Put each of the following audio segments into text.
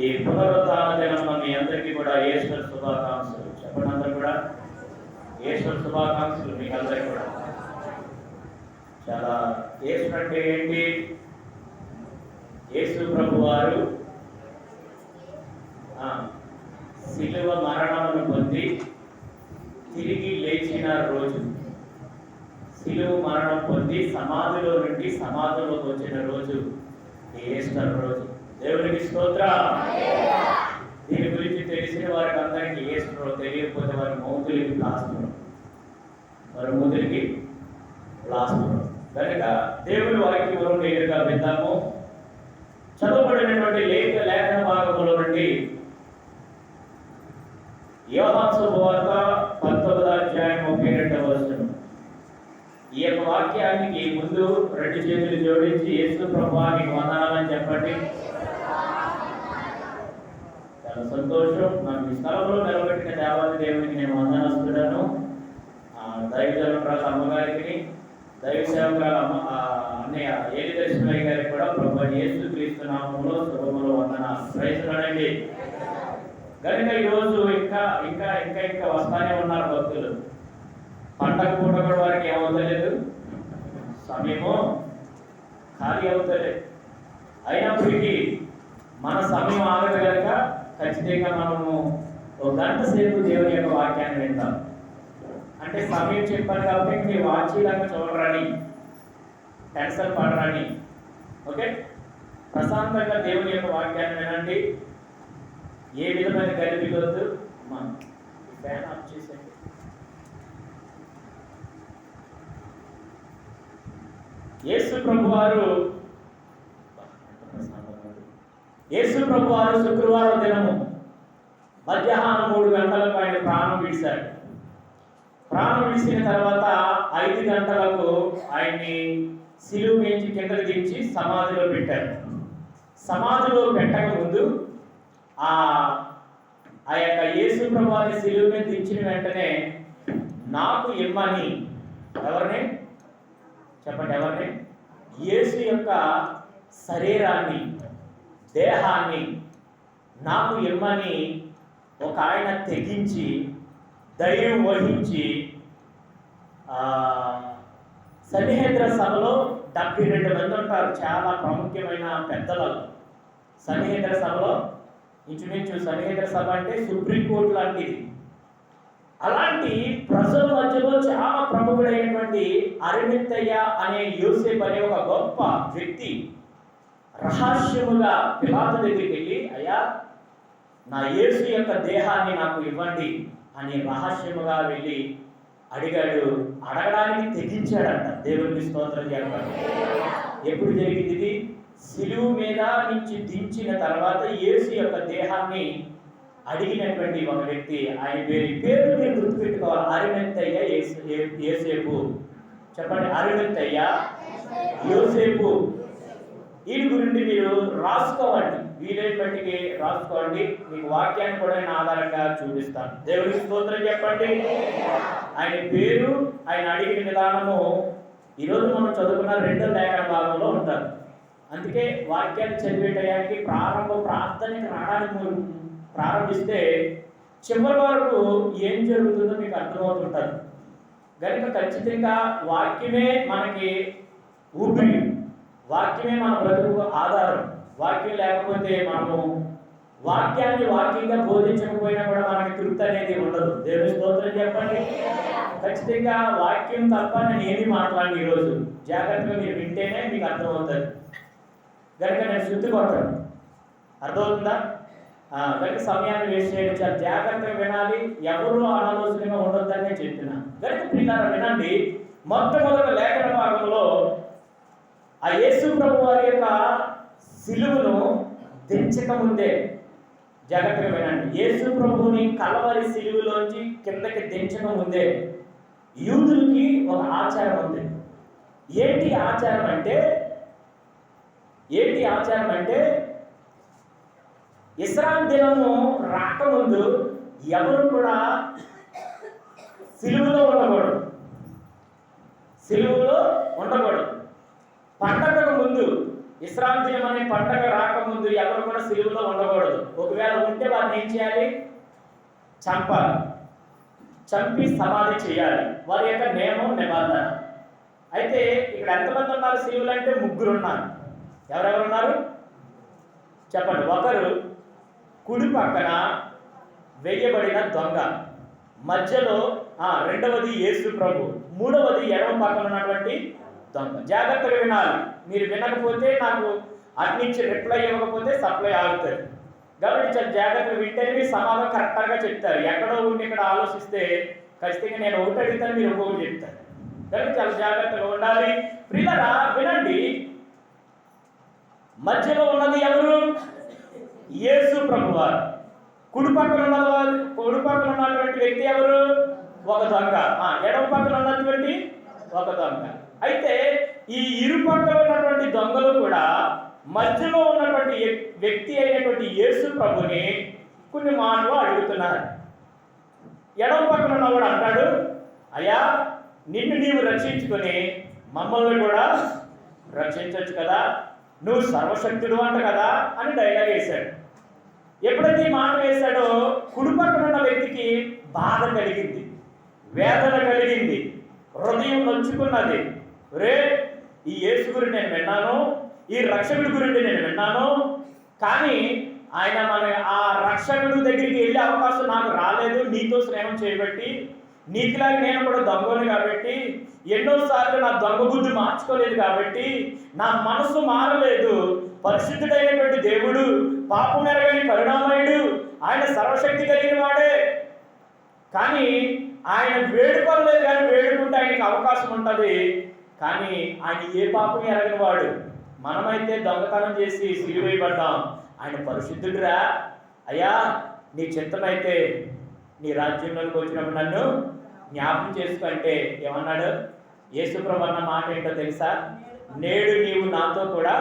ఈ పునరుత్థాన దినంలో మీ అందరికీ కూడా ఈస్టర్ శుభాకాంక్షలు. చెప్పండి అందరూ కూడా ఈస్టర్ శుభాకాంక్షలు మీకు అందరికీ కూడా. చాలా ఈస్టర్ అంటే ఏంటి? యేసు ప్రభు వారు శిలువ మరణమును పొంది తిరిగి లేచిన రోజు, శిలువ మరణం పొంది సమాధిలో నుండి సమాధిలోకి వచ్చిన రోజు ఈస్టర్ రోజు. దేవునికి స్తోత్రం. దీని గురించి తెలిసిన వారికి అందరికీ ఈస్టర్, తెలియకపోతే వారి మౌతులకి ప్లాస్టర్, వారి మూతులకి ప్లాస్టర్. కనుక దేవుని వాక్యమును నేరుగా విందాము. చదవబడినటువంటి లేఖన భాగంలో నుండి యోహాను శుభవార్త 19వ అధ్యాయం 32వ వచనం. ఈ యొక్క వాక్యానికి ముందు రెండు చేతులు జోడించి యేసు ప్రభువా నీకు వందనాలని చెప్పండి. చాలా సంతోషం. నాకు ఈ స్థలంలో నిలబెట్టిన దేవాది దేవునికి నేను వందనస్తున్నాను. దైవజనురాలు అమ్మగారికి, దైవ సేవకురాలు అన్నయ్య ఏలి దర్శనయ్య గారికి కూడా ప్రభు యేసు క్రీస్తు నామములో శుభములు వందనాలు. ప్రైజ్లాడండి. కనుక ఈరోజు ఇంకా ఇంకా ఇంకా ఇంకా వస్తానే ఉన్నారు భక్తులు. పండగ పూట కూడా వారికి ఏమవుతలేదు, సమయము ఖాళీ అవుతలేదు. అయినప్పటికీ మన సమయం ఆగదు కనుక ఖచ్చితంగా మనము ఒక గంట సేపు దేవుని యొక్క వాక్యాన్ని వింటాం. అంటే సమయం చెప్పాను కాబట్టి మీరు వాచీలాగా చూడరాని, టెన్షన్ పడరాని. ఓకే, ప్రశాంతంగా దేవుని యొక్క వాక్యాన్ని వినండి. ఏ విధమైన గలిబి వద్దు. ఫ్యాన్ ఆఫ్ చేసేయండి. యేసు ప్రభు వారు శుక్రవారం దినము మధ్యాహ్నం 3 గంటలకు ఆయన ప్రాణం విడిశాడు. ప్రాణం విడిచిన తర్వాత 5 గంటలకు ఆయన్ని శిలువ వేయించి కిందకి దించి సమాధిలో పెట్టారు. సమాధిలో పెట్టక ముందు ఆ యొక్క యేసు ప్రభు వారిని శిలువ మీద దించిన వెంటనే నాకు ఇమ్మని, ఎవరిని చెప్పండి, ఎవరిని? యేసు యొక్క శరీరాన్ని, దేహాన్ని నాకు ఇమ్మని ఒక ఆయన తెగించి ధైర్యం వహించి సన్నిహేద్ర సభలో 72 మంది ఉంటారు, చాలా ప్రాముఖ్యమైన పెద్దలు. సన్నిహేద్ర సభలో ఇంచుమించు సన్నిహేద్ర సభ అంటే సుప్రీంకోర్టు లాంటిది. అలాంటి ప్రజల మధ్యలో చాలా ప్రముఖుడైనటువంటి అరిమత్తయ్య అనే యోసేపు అనే ఒక గొప్ప వ్యక్తి రహస్యముగా పిలాతు దగ్గరికి వెళ్ళి, అయ్యా నా యేసు యొక్క దేహాన్ని నాకు ఇవ్వండి అని రహస్యముగా వెళ్ళి అడిగాడు. అడగడానికి తెగించాడంట. దేవునికి స్తోత్రం చెప్పండి. ఎప్పుడు జరిగింది ఇది? శిలువ మీద నుంచి దించిన తర్వాత యేసు యొక్క దేహాన్ని అడిగినటువంటి ఒక వ్యక్తి. ఆయన పేరు మీరు గుర్తుపెట్టుకోవాలి. అరిమత్తయ్య యోసేపు. చెప్పండి, అరిమత్తయ్య యోసేపు. వీరి గురించి మీరు రాసుకోవండి, వీలైన బట్టికి రాసుకోండి. మీకు వాక్యాన్ని కూడా నేను ఆధారంగా చూపిస్తాను. దేవునికి స్తోత్రం చెప్పండి. ఆయన పేరు, ఆయన అడిగిన విధానము ఈరోజు మనం చదువుకున్న 2వ లేఖన భాగంలో ఉంటారు. అందుకే వాక్యాన్ని చదివేటయానికి ప్రార్థనకి రావడానికి ప్రారంభిస్తే చివరి వరకు ఏం జరుగుతుందో మీకు అర్థమవుతుంటారు. కనుక ఖచ్చితంగా వాక్యమే మనకి ఊపిరి, వాక్యమే మన బ్రతుకు ఆధారం. వాక్యం లేకపోతే మనము వాక్యంగా బోధించకపోయినా కూడా మనకి తృప్తి అనేది ఉండదు. దేవుని స్తోత్రం చెప్పండి. ఖచ్చితంగా వాక్యం తప్ప నేను ఏమీ మాట్లాడిన ఈరోజు జాగ్రత్తగా మీరు వింటేనే మీకు అర్థమవుతుంది. కనుక నేను శుద్ధి కొట్టాను, అర్థమవుతుందా? కనుక సమయాన్ని వేస్ట్ చేయడం, చాలా జాగ్రత్తగా వినాలి. ఎవరు అనాలోచనగా ఉండొద్దని నేను చెప్పిన. కనుక పిల్లలు వినండి. మొట్టమొదటి లేఖన భాగంలో ఆ యేసు ప్రభు వారి యొక్క శిలువను దించక ముందే, జాగ్రత్తగా వినండి, యేసు ప్రభువుని కలవరి శిలువలోంచి కిందకి దించక ముందే యూదులకి ఒక ఆచారం ఉంది. ఏంటి ఆచారం అంటే ఇస్రాయేల్ దినము రాకముందు ఎవరు కూడా సిలువలో ఉండకూడదు. పండగకు ముందు విశ్రాంతి దినం అనే పండగ రాకముందు ఎవరు కూడా సిలువలో ఉండకూడదు. ఒకవేళ ఉంటే వారిని ఏం చేయాలి? చంపాలి. చంపి సమాధి చేయాలి. వారి యొక్క నియమం, నిబంధన. అయితే ఇక్కడ ఎంతమంది ఉన్నారు సిలువలు అంటే? ముగ్గురు ఉన్నారు. ఎవరెవరు ఉన్నారు చెప్పండి. ఒకరు కుడి పక్కన వేయబడిన దొంగ, మధ్యలో రెండవది యేసు ప్రభు, మూడవది ఎడమ పక్కన ఉన్నటువంటి దొంగ. జాగ్రత్తగా వినాలి. మీరు వినకపోతే నాకు అట్నుంచి రిప్లై ఇవ్వకపోతే సప్లై ఆగుతుంది. కాబట్టి చాలా జాగ్రత్తగా వింటేనే మీరు సమాధానం కరెక్ట్గా చెప్తారు. ఎక్కడో ఉండి ఇక్కడ ఆలోచిస్తే ఖచ్చితంగా నేను ఒకటి అడుగుతాను, మీరు ఒక్కొక్కటి చెప్తారు. కాబట్టి చాలా జాగ్రత్తగా ఉండాలి. ప్రియులారా వినండి, మధ్యలో ఉన్నది ఎవరు? యేసు ప్రభువారు. కుడి పక్కన ఉన్నటువంటి వ్యక్తి ఎవరు? ఒక దొంగ. ఎడమ పక్కన ఉన్నటువంటి ఒక దొంగ. అయితే ఈ ఇరు పక్కన ఉన్నటువంటి దొంగలు కూడా మధ్యలో ఉన్నటువంటి వ్యక్తి అయినటువంటి యేసు ప్రభుని కొన్ని మాటలు అడుగుతున్నారు. ఎడమ పక్కన ఉన్నవాడు అంటాడు, అయ్యా నిన్ను నీవు రక్షించుకొని మమ్మల్ని కూడా రక్షించవచ్చు కదా, నువ్వు సర్వశక్తుడు అంట కదా అని డైలాగ్ వేశాడు. ఎప్పుడైతే ఈ మాట వేశాడో కుడి పక్కన ఉన్న వ్యక్తికి బాధ కలిగింది, వేదన కలిగింది, హృదయం నొచ్చుకున్నది. రే, ఈ యేసు గురించి నేను విన్నాను, ఈ రక్షకుడి గురించి నేను విన్నాను, కానీ ఆయన ఆ రక్షకుడి దగ్గరికి వెళ్ళే అవకాశం నాకు రాలేదు. నీతో స్నేహం చేయబట్టి, నీకులాగా నేను కూడా దొంగను కాబట్టి, ఎన్నోసార్లు నా దొంగ బుద్ధి మార్చుకోలేదు కాబట్టి, నా మనసు మారలేదు. పరిశుద్ధుడైనటువంటి దేవుడు, పాపం ఎరగని కరుణామయుడు, ఆయన సర్వశక్తి కలిగిన వాడే. కానీ ఆయన వేడుకోలేదు, కానీ వేడుకుంటే ఆయనకి అవకాశం ఉంటుంది. కానీ ఆయన ఏ పాపం ఎరగని వాడు. మనమైతే దొంగతనం చేసి సిలువేయబడ్డాం. ఆయన పరిశుద్ధుడురా. అయ్యా నీ చిత్తమైతే నీ రాజ్యంలోకి వచ్చినప్పుడు నన్ను జ్ఞాపకం చేసుకుంటే ఏమన్నాడు? యేసుప్రభు అన్న మాట ఏంటో తెలుసా? నేడు నీవు నాతో కూడా,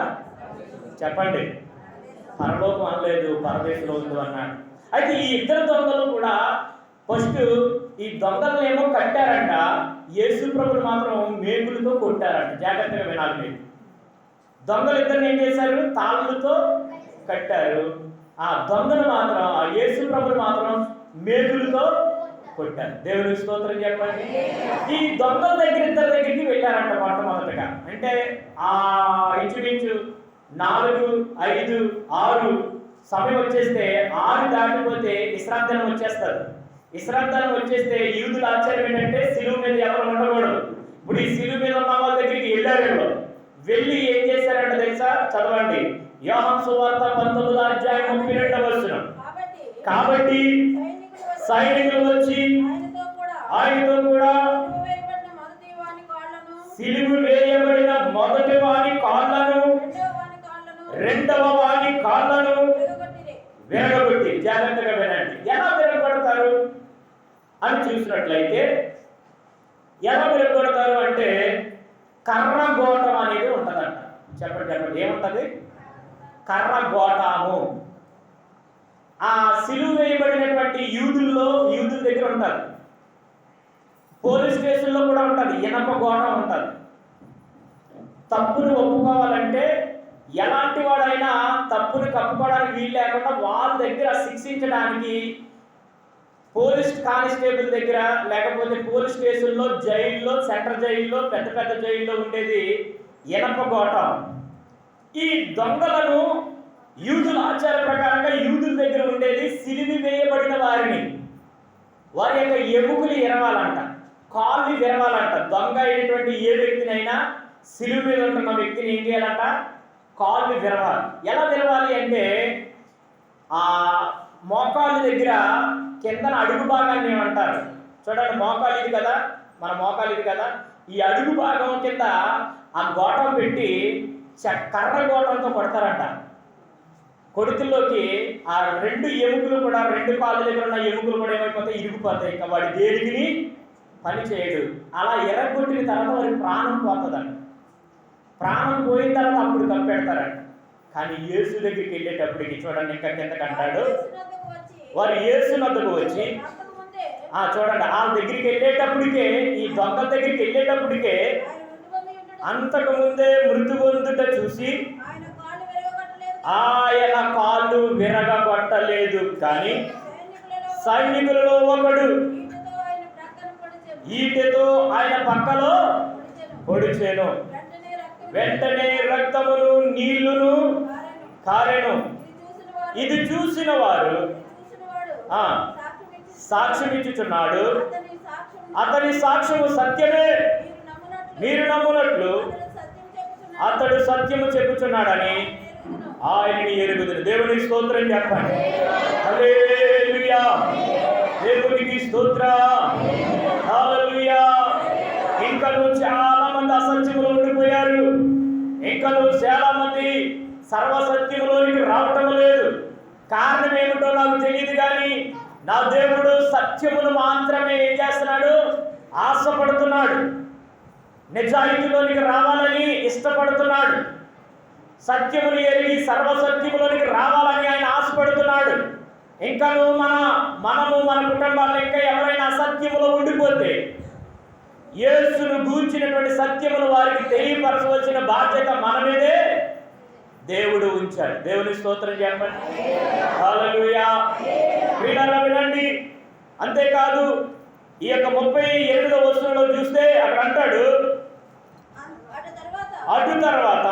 చెప్పండి, పరలోకం అనలేదు, పరదేశంలో ఉంది అన్నాడు. అయితే ఈ ఇద్దరు దొంగలు కూడా ఫస్ట్ ఈ దొంగలను ఏమో కట్టారంట, యేసు ప్రభుని మాత్రం మేకులతో కొట్టారంట. జాగ్రత్తగా వినాలి మీరు. దొంగలు ఇద్దరిని ఏం చేశారు? తాళ్ళతో కట్టారు. ఆ దొంగను మాత్రం, ఆ యేసు ప్రభుని మాత్రం మేకులతో కొట్టారు. దేవునికి స్తోత్రం చెప్పండి. ఈ దొంగల ఇద్దరి దగ్గరికి వెళ్ళారంట మొట్టమొదటిగా. అంటే ఆ ఇంచుమించు 4, 5, 6 సమయం వచ్చేస్తే 6 దాటిపోతే విశ్రాంతి వచ్చేస్తారు. విశ్రాంతి వచ్చేస్తే యూదుల ఆచారం ఏంటంటే సిలువ మీద ఎవరు ఉండకూడదు. ఇప్పుడు ఈ సిలువ మీద ఉన్న వాళ్ళ దగ్గరికి వెళ్ళారు. వెళ్ళి ఏం చేశారంట తెలుసా? చదవండి. యోహాను సువార్త 19వ అధ్యాయం 32వ వచనం. కాబట్టి సైనికులు వచ్చి ఆయనతో కూడా సిలువ వేయబడిన మొదటి వాని కాళ్ళను, రెండవ వాని కాళ్ళను విరగొట్టి. జాగ్రత్తగా వినండి. ఎలా విరగొడతారు అని చూసినట్లయితే, ఎలా విరగొడతారు అంటే కర్రగోటం అనేది ఉంటుందంట. చెప్పండి చెప్పండి, ఏముంటుంది? కర్రగోటము. ఆ సిలువ వేయబడినటువంటి యూదుల దగ్గర ఉంటుంది. పోలీస్ స్టేషన్లో కూడా ఉంటుంది. ఇనప గోటం ఉంటుంది. తప్పును ఒప్పుకోవాలంటే ఎలాంటి వాడైనా తప్పుని కప్పుకోవడానికి వీలు లేకుండా వాళ్ళ దగ్గర శిక్షించడానికి పోలీస్ కానిస్టేబుల్ దగ్గర, లేకపోతే పోలీస్ స్టేషన్లో, జైల్లో, సెంట్రల్ జైల్లో, పెద్ద పెద్ద జైల్లో ఉండేది ఇనప గోటం. ఈ దొంగలను యూదుల ఆచార ప్రకారంగా యూదుల దగ్గర ఉండేది సిలువ వేయబడిన వారిని, వారి యొక్క ఎముకలు విరవాలంట, కాళ్ళు విరవాలంట. దొంగ అయినటువంటి ఏ వ్యక్తినైనా సిలువ మీద ఉంటున్న వ్యక్తిని ఏం చేయాలంట? కాళ్ళు విరవాలి. ఎలా విరవాలి అంటే ఆ మోకాలు దగ్గర కిందన అడుగు భాగాన్ని ఏమంటారు చూడండి. మోకాలు ఇది కదా, మన మోకాలు ఇది కదా, ఈ అడుగు భాగం కింద ఆ గోటం పెట్టి కర్ర గోటంతో కొడతారంట. కొడుకుల్లోకి ఆ 2 ఎముకలు కూడా, 2 కాళ్ళ దగ్గర ఉన్న ఎముకలు కూడా ఏమైపోతాయి? ఇరిగిపోతాయి. ఇంకా వాడి దేనికి పని చేయడు. అలా ఎర్రగొట్టిన తర్వాత వారి ప్రాణం పోతుందంట. ప్రాణం పోయిన తర్వాత అప్పుడు కప్పెడతారంట. కానీ యేసు దగ్గరికి వెళ్ళేటప్పటికి చూడండి, ఇంకా కిందకి అంటాడు, వారు యేసు వద్దకు వచ్చి, చూడండి, వాళ్ళ దగ్గరికి వెళ్ళేటప్పటికే, ఈ దొంగల దగ్గరికి వెళ్ళేటప్పటికే అంతకు ముందే మృతి పొందుట చూసి ఆయన కాళ్ళు విరగగొట్టలేదు, కానీ సైనికులలో ఒకడు ఈటెతో ఆయన పక్కలో పొడిచెను. వెంటనే రక్తమును నీళ్లును కారెను. ఇది చూసిన వారు సాక్ష్యమిచ్చుచున్నాడు. అతని సాక్ష్యము సత్యమే, మీరు నమ్మునట్లు అతడు సత్యము చెప్పుచున్నాడని ఆయనని ఎరుగుదురు. దేవునికి స్తోత్రం చెప్పండి. హల్లెలూయా, దేవునికి స్తోత్రం. హల్లెలూయా. ఇంకను చాలా మంది అసత్యములో ఉండిపోయారు. ఇంకను చాలా మంది సర్వసత్యములోనికి రావటం లేదు. కారణం ఏమిటో నాకు తెలియదు, కానీ నా దేవుడు సత్యమును మాత్రమే ఏం చేస్తున్నాడు? ఆశపడుతున్నాడు. నిజాయితీలోనికి రావాలని ఇష్టపడుతున్నాడు. సత్యమును ఎరిగి సర్వసత్యములోనికి రావాలని ఆయన ఆశపడుతున్నాడు. ఇంకను మనము మన కుటుంబాల్లో ఇంకా ఎవరైనా అసత్యములో ఉండిపోతే యేసును గూర్చినటువంటి సత్యమును వారికి తెలియపరచవలసిన బాధ్యత మన మీదే దేవుడు ఉంచాడు. దేవుని స్తోత్రం చెప్పండి. హల్లెలూయా. ప్రియులారా వినండి. అంతేకాదు ఈ యొక్క 38వ వచనంలో చూస్తే అక్కడ అంటాడు, అటు తర్వాత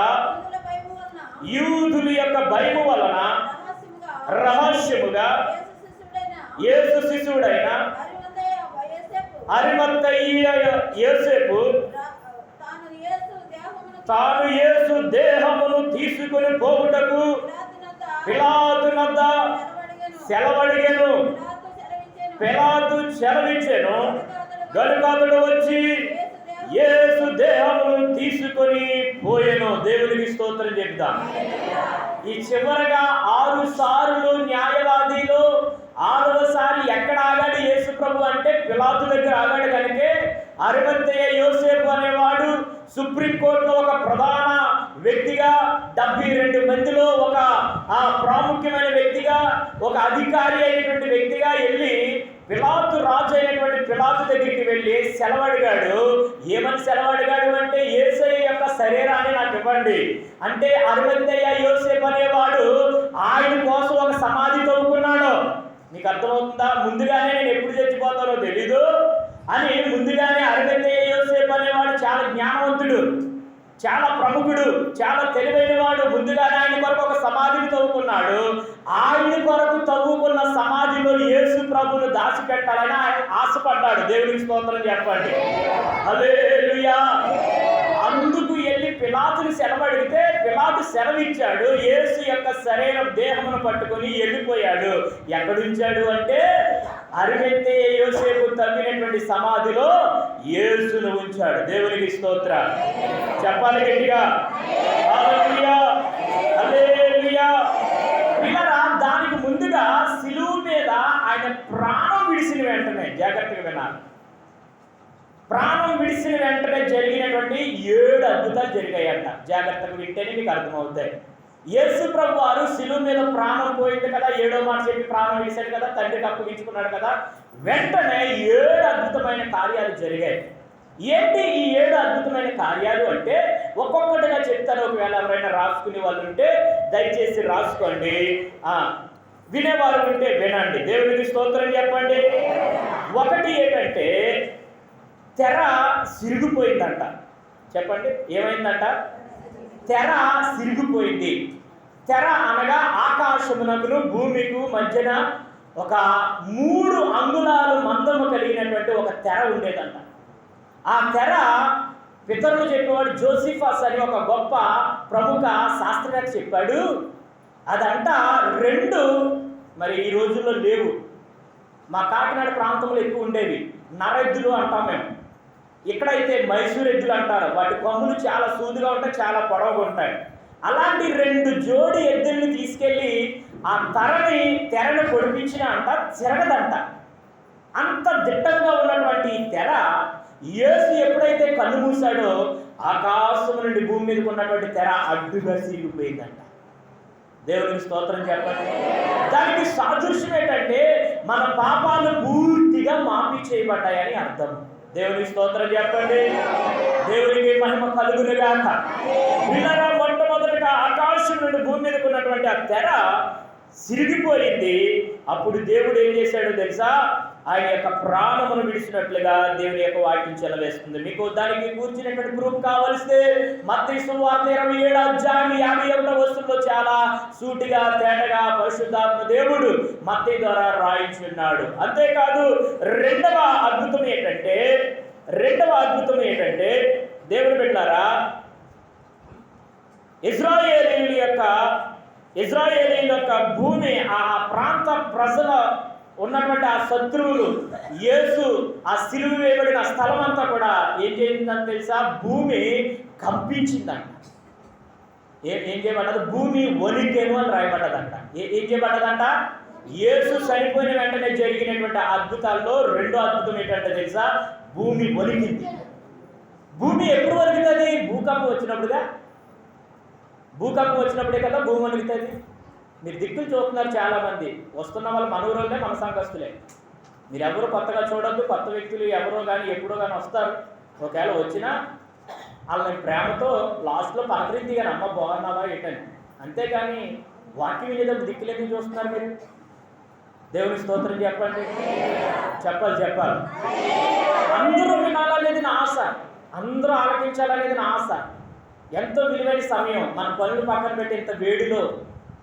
యూదుల యొక్క భయము వలన రహస్యముగా యేసు శిశువుడైన అరిమత్తయి యోసేపు తాను యేసు దేహమును తీసుకుని పోవుటకు పిలాతు వద్ద సెలవడిగెను. పిలాతు సెలవిచ్చెను గనుక అతడు వచ్చి యేసు దేహమును తీసుకొని పోయెను. దేవునికి స్తోత్రం చెప్తాం. ఈ చివరగా 6 సార్లు న్యాయవాదిలో 6వసారి ఎక్కడ ఆగాడు యేసు ప్రభు అంటే పిలాతు దగ్గర ఆగాడు. కనుక అరిమత్తయి యోసేపు అనేవాడు సుప్రీంకోర్టులో ఒక ప్రధాన వ్యక్తిగా, 72 మందిలో ఒక ప్రాముఖ్యమైన వ్యక్తిగా, ఒక అధికారి అయినటువంటి వ్యక్తిగా వెళ్ళి పిలాతు రాజు అయినటువంటి పిలాతు దగ్గరికి వెళ్ళి సెలవడిగాడు. ఏమని సెలవడిగాడు అంటే, యేసయ్య యొక్క శరీరాన్ని నాకు ఇవ్వండి అంటే. అరిమత్తయి యోసేపు అనేవాడు ఆయన కోసం ఒక సమాధి తవ్వుకున్నాడు. నీకు అర్థమవుతుందా? ముందుగానే నేను ఎప్పుడు చచ్చిపోతానో తెలీదు అని ముందుగానే అరిమత్తయి యోసేపు అనేవాడు చాలా జ్ఞానవంతుడు, చాలా ప్రముఖుడు, చాలా తెలివైన వాడు. ముందుగానే ఆయన కొరకు ఒక సమాధిని తవ్వుకున్నాడు. ఆయన కొరకు తవ్వుకున్న సమాధిలో యేసు ప్రభువును దాచిపెట్టాలని ఆయన ఆశపడ్డాడు. దేవునికి స్తోత్రం చెప్పండి. హల్లెలూయా. అందుకు వెళ్ళి పిలాతుని సెలవడిగితే పిలాతు సెలవిచ్చాడు. యేసు యొక్క శరీరం దేహమును పట్టుకొని వెళ్ళిపోయాడు. ఎక్కడుంచాడు అంటే అరిమత్తయి యోసేపు తవ్వినటువంటి సమాధిలో యేసును ఉంచాడు. దేవునికి స్తోత్రం చెప్పాలి గట్టిగా. హల్లెలూయా, హల్లెలూయా. పిల్లరా, దానికి ముందుగా సిలువ మీద ఆయన ప్రాణం విడిసిన వెంటనే, జాగ్రత్తగా వినాలి, ప్రాణం విడిసిన వెంటనే జరిగినటువంటి 7 అద్భుతాలు జరిగాయంట. జాగ్రత్తగా వింటేనే మీకు అర్థమవుతాయి. యేసు ప్రభు వారు సిలువ మీద ప్రాణం పోయింది కదా, 7వ మాట చెప్పి ప్రాణం విడిచాడు కదా, తండ్రికి అప్పగించుకున్నాడు కదా. వెంటనే 7 అద్భుతమైన కార్యాలు జరిగాయి. ఏంటి ఈ 7 అద్భుతమైన కార్యాలు అంటే ఒక్కొక్కటిగా చెప్తాను. ఒకవేళ ఎవరైనా రాసుకునే వాళ్ళు ఉంటే దయచేసి రాసుకోండి, వినేవారు ఉంటే వినండి. దేవునికి స్తోత్రం చెప్పండి. ఒకటి ఏంటంటే తెర సిరిగిపోయిందంట. చెప్పండి, ఏమైందంట? తెర సిరిగిపోయింది. తెర అనగా ఆకాశమునకును భూమికి మధ్యన ఒక 3 అంగుళాలు మందము కలిగినటువంటి ఒక తెర ఉండేదంట. ఆ తెర పితరులు చెప్పేవాడు జోసిఫస్ అని ఒక గొప్ప ప్రముఖ శాస్త్రవేత్త చెప్పాడు. అదంట 2 మరి ఈ రోజుల్లో లేవు. మా కాకినాడ ప్రాంతంలో ఎక్కువ ఉండేవి. నరెద్దులు అంటాం మేము. ఇక్కడైతే మైసూర్ ఎద్దులు అంటారు. వాటి కొమ్ములు చాలా సూదుగా ఉంటాయి, చాలా పొడవుగా ఉంటాయి. అలాంటి 2 జోడి ఎద్దుల్ని తీసుకెళ్ళి ఆ తెరను పొడిపించిన అంట తిరగదంట. అంత దిట్టంగా ఉన్నటువంటి తెర యేసు ఎప్పుడైతే కన్ను మూసాడో ఆకాశం నుండి భూమి మీదకి ఉన్నటువంటి తెర అడ్డుగా సిరిగిపోయిందంట. దేవునికి స్తోత్రం చెప్పండి. దానికి సాదృశ్యం ఏంటంటే మన పాపాలు పూర్తిగా మాఫీ చేయబడ్డాయని అర్థం. దేవునికి స్తోత్రం చెప్పండి. దేవునికి మహిమ కలుగునుగాక. పిల్లరా, మొట్టమొదటి ఆకాశం నుండి భూమి మీదకు ఉన్నటువంటి ఆ తెర సిరిగిపోయింది. అప్పుడు దేవుడు ఏం చేశాడో తెలుసా? ఆయన యొక్క ప్రాణమును విడిచినట్లుగా దేవుని యొక్క వాక్యం చెలవేస్తుంది. మీకు దానికి కూర్చున్నటువంటి ప్రూఫ్ కావలిస్తే మత్తయి సువార్త 27వ అధ్యాయం 51వ వచనంలో చాలా సూటిగా తేటగా పరిశుద్ధాత్మ దేవుడు మత్తయి ద్వారా రాయించున్నాడు. అంతేకాదు రెండవ అద్భుతం ఏంటంటే దేవుడు బిడ్డలారా, ఇశ్రాయేలీయుల యొక్క భూమి, ఆ ప్రాంత ప్రజల ఉన్నటువంటి ఆ శత్రువులు, యేసు ఆ సిలువ వేయబడిన స్థలం అంతా కూడా ఏం చేసిందని తెలుసా? భూమి కంపించిందంట. ఏం చేయబడ్డది? భూమి వణికెను అని రాయబడ్డదంట. ఏం చేయబడ్డదంట? యేసు చనిపోయిన వెంటనే జరిగినటువంటి అద్భుతాల్లో రెండో అద్భుతం ఏంటంటే తెలుసా? భూమి వణికింది. భూమి ఎప్పుడు వణుకుతుంది? భూకంపం వచ్చినప్పుడే కదా భూమి వణుకుతుంది. మీరు దిక్కులు చూస్తున్నారు చాలామంది. వస్తున్న వాళ్ళు మన ఊరోళ్ళే, మన సంఘస్థులే. మీరు ఎవరు కొత్తగా చూడొద్దు. కొత్త వ్యక్తులు ఎవరో కానీ ఎప్పుడో కానీ వస్తారు. ఒకవేళ వచ్చినా వాళ్ళని ప్రేమతో లాస్ట్లో పలకరించి కానీ అమ్మ బాగున్నావా ఏంటని. అంతేగాని వాక్యం వినేటప్పుడు దిక్కులు ఎందుకు చూస్తున్నారు మీరు? దేవుని స్తోత్రం చెప్పండి. చెప్పాలి. అందరూ వినాలనేది నా ఆశ, అందరూ ఆలకించాలనేది నా ఆశ. ఎంతో విలువైన సమయం. మన పనులు పక్కన పెట్టి ఇంత వేడిలో,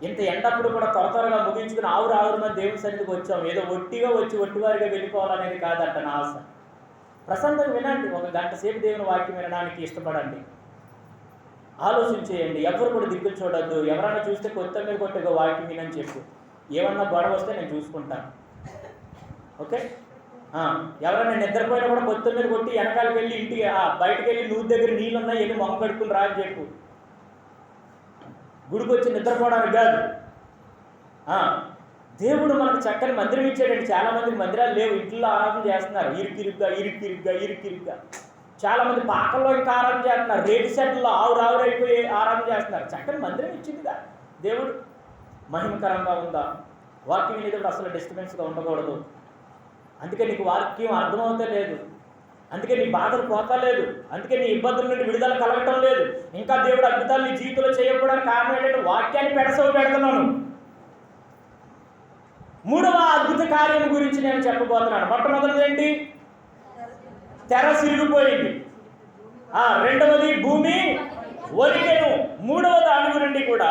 ఇంత ఎండప్పుడు కూడా త్వరగా ముగించుకుని ఆవురు మంది దేవుని సన్నిధికి వచ్చాం. ఏదో ఒట్టివారిగా వెళ్ళిపోవాలనేది కాదంట నా ఆశ. ప్రశాంతంగా వినండి. 1 గంట సేపు దేవుని వాక్యం వినడానికి ఇష్టపడండి. ఆలోచన చేయండి. ఎవరు కూడా దిక్కులు చూడొద్దు. ఎవరైనా చూస్తే కొత్తిమీర కొట్టగా వాక్యం వినని చెప్పు. ఏమన్నా గొడవ వస్తే నేను చూసుకుంటాను. ఓకే? ఎవరైనా నిద్రపోయినా కూడా కొత్తిమీర కొట్టి వెనకాలకి వెళ్ళి ఇంటికి బయటకు వెళ్ళి నూతి దగ్గర నీళ్ళు ఉన్నాయి, వెళ్ళి మొహం కడుక్కుని రా అని చెప్పు. గుడికి వచ్చి నిద్రపోవడానికి కాదు. దేవుడు మనకు చక్కని మందిరం ఇచ్చాడండి. చాలామందికి మందిరాలు లేవు, ఇంట్లో ఆరాధన చేస్తున్నారు. ఇరుకిరుగ్గా. చాలామంది పాకల్లో ఇంకా ఆరాధన చేస్తున్నారు. రేటు సెట్లో ఆవురైపోయి ఆరాధన చేస్తున్నారు. చక్కని మందిరం ఇచ్చిందిగా దేవుడు. మహిమకరంగా ఉందా? వాక్యం వినేటప్పుడు అసలు డిస్టర్బెన్స్గా ఉండకూడదు. అందుకే నీకు వాక్యం అర్థమవుతా లేదు, అందుకే నీ బాధలు పోతలేదు, అందుకే నీ ఇబ్బందుల నుండి విడుదల కలగటం లేదు. ఇంకా దేవుడు అద్భుతాలు నీ జీవితంలో చేయకపోవడానికి కారణం ఏంటంటే వాక్యాన్ని పెడుతున్నాను. 3వ అద్భుత కార్యం గురించి నేను చెప్పబోతున్నాను. మొట్టమొదటిది ఏంటి? తెర సిరిగిపోయింది. 2వది భూమి వణికెను. 3వ దాని గురించి కూడా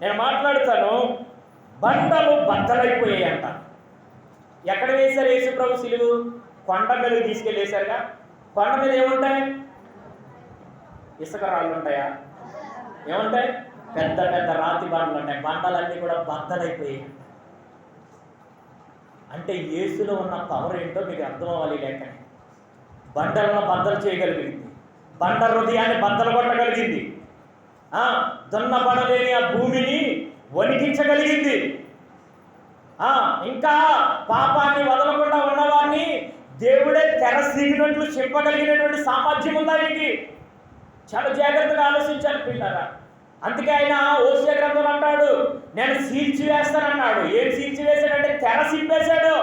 నేను మాట్లాడుతాను. బండలు బద్దలైపోయాయి అంట. ఎక్కడ వేశారు యేసు ప్రభు సిలువు? కొండ మీదకి తీసుకెళ్ళేశారుగా. కొండ మీద ఏముంటాయి? ఇసుక రాళ్ళు ఉంటాయా? ఏముంటాయి? పెద్ద పెద్ద రాతి బండలు ఉంటాయి. బండలన్నీ కూడా బద్దలైపోయాయి. అంటే యేసులో ఉన్న పవర్ ఏంటో మీకు అర్థం అవ్వాలి. లేకనే బండలను బద్దలు చేయగలిగింది, బండ హృదయాన్ని బద్దలు కొట్టగలిగింది, దున్నబడలేని ఆ భూమిని వణికించగలిగింది. ఇంకా పాపాన్ని వదలకుండా ఉన్నవారిని దేవుడే తెర సీగినట్లు చెప్పగలిగినటువంటి సామర్థ్యం ఉందా ఆయనకి? చాలా జాగ్రత్తగా ఆలోచించాలి పిల్లరా. అందుకే ఆయన ఓసియా గ్రంథంలో అంటాడు, నేను సీల్చివేస్తానన్నాడు. ఏం సీల్చివేశాడంటే తెర సింపేశాడు.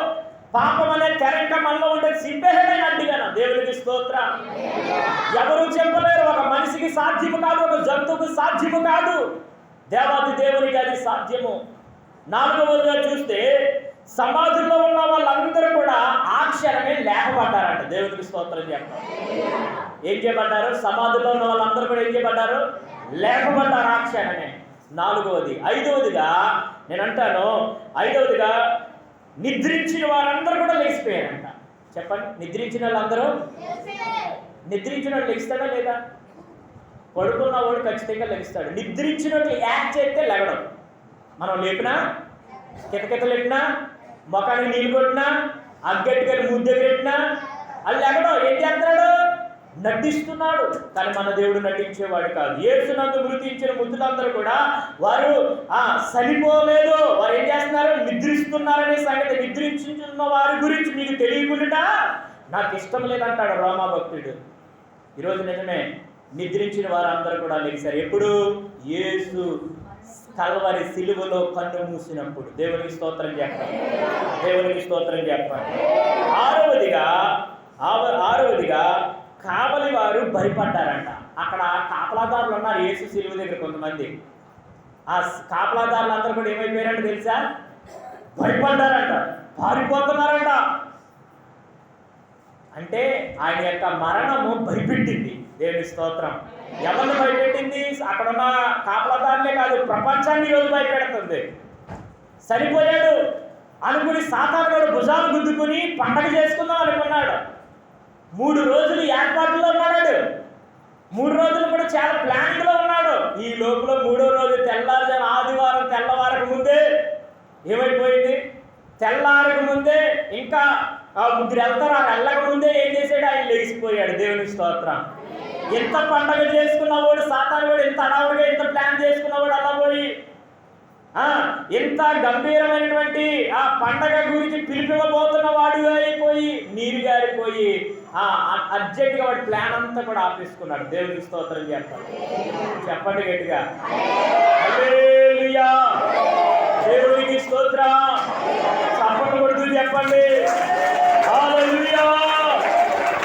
పాపం అనే తెర ఇంకా మనలో ఉంటే సింపేశాడని అడ్డిగాను. దేవుడికి స్తోత్రం. ఎవరు చెప్పలేరు. ఒక మనిషికి సాధ్యము కాదు, ఒక జంతువుకు సాధ్యము కాదు. దేవాది దేవునికి అది సాధ్యము. 4వదిగా చూస్తే సమాధుల్లో ఉన్న వాళ్ళందరూ కూడా ఆ క్షణమే లేపబడ్డారంట. దేవుడికి స్తోత్రం చెప్పారు. ఏం చేయబడ్డారు? సమాధుల్లో ఉన్న వాళ్ళందరూ కూడా ఏం చేయబడ్డారు? లేపబడ్డారు ఆ క్షణమే. 4వది. 5వదిగా నేను అంటాను, 5వదిగా నిద్రించిన వారందరూ కూడా లేచిపోయారంట. చెప్పండి, నిద్రించిన వాళ్ళందరూ. నిద్రించిన వాడు లెగిస్తాడా లేదా? పడుకున్న వాడు ఖచ్చితంగా లెగిస్తాడు. నిద్రించినట్టు యాక్ట్ చేస్తే లెగడం. మనం లేపినా, కితకితలు పెట్టినా, మొఖానికి నీళ్ళు కొట్టినా, అగ్గట్టుగా ముద్దెగరెట్టినా అది లెగడం. ఏం చేస్తున్నాడు? నటిస్తున్నాడు. కానీ మన దేవుడు నటించేవాడు కాదు. యేసునందు మృతించిన మృతులందరూ కూడా వారు చనిపోలేదు. వారు ఏం చేస్తున్నారు? నిద్రిస్తున్నారనే సంగతి. నిద్రించున్న వారి గురించి మీకు తెలియకుండా నాకు ఇష్టం లేదంటాడు రోమా భక్తుడు. ఈరోజు నిజమే, నిద్రించిన వారందరూ కూడా లేచారు. ఎప్పుడు? యేసు కల్వరి సిలువలో కన్ను మూసినప్పుడు. దేవునికి స్తోత్రం చెప్పాలి. దేవునికి స్తోత్రం చెప్పాలి. 6వదిగా కావలి వారు భయపడ్డారంట. అక్కడ కాపలాదారులు ఉన్నారు యేసు సిలువ దగ్గర కొంతమంది. ఆ కాపలాదారులందరూ కూడా ఏమైపోయారంట తెలుసా? భయపడ్డారంట, పారిపోతున్నారంట. అంటే ఆయన యొక్క మరణము భయపెట్టింది. దేవుని స్తోత్రం. ఎవరిని భయపెట్టింది? అక్కడున్న కాపలాదారులే కాదు, ప్రపంచాన్ని ఈరోజు భయపెడుతుంది. సరిపోయాడు అనుకుని సాతాను కూడా భుజాలు గుద్దుకుని పండగ చేసుకుందాం అనుకున్నాడు. 3 రోజులు ఏర్పాటులో ఉన్నాడు. 3 రోజులు కూడా చాలా ప్లానింగ్ లో ఉన్నాడు. ఈ లోపల 3వ రోజు తెల్లారుజాము ఆదివారం తెల్లవారకు ముందే ఏమైపోయింది? తెల్లారకు ముందే ఇంకా ముగ్గురు వెళ్తారు, ఆ వెళ్ళక ముందే ఏం చేశాడు? ఆయన లేచిపోయాడు. దేవుని స్తోత్రం. ఎంత పండగ చేసుకున్నవాడు సాతాను కూడా, ఎంత అడవుడుగా ఎంత ప్లాన్ చేసుకున్నవాడు అలా పోయి ఎంత గంభీరమైనటువంటి ఆ పండగ గురించి పిలిపివ్వబోతున్న వాడు అయిపోయి నీరు గారిపోయి అర్జెంట్గా వాడి ప్లాన్ అంతా కూడా ఆపేసుకున్నాడు. దేవునికి స్తోత్రం చెప్పండి గట్టిగా. హల్లెలూయా, దేవునికి స్తోత్రం. చప్పట్లు కొడుతూ చెప్పండి హల్లెలూయా,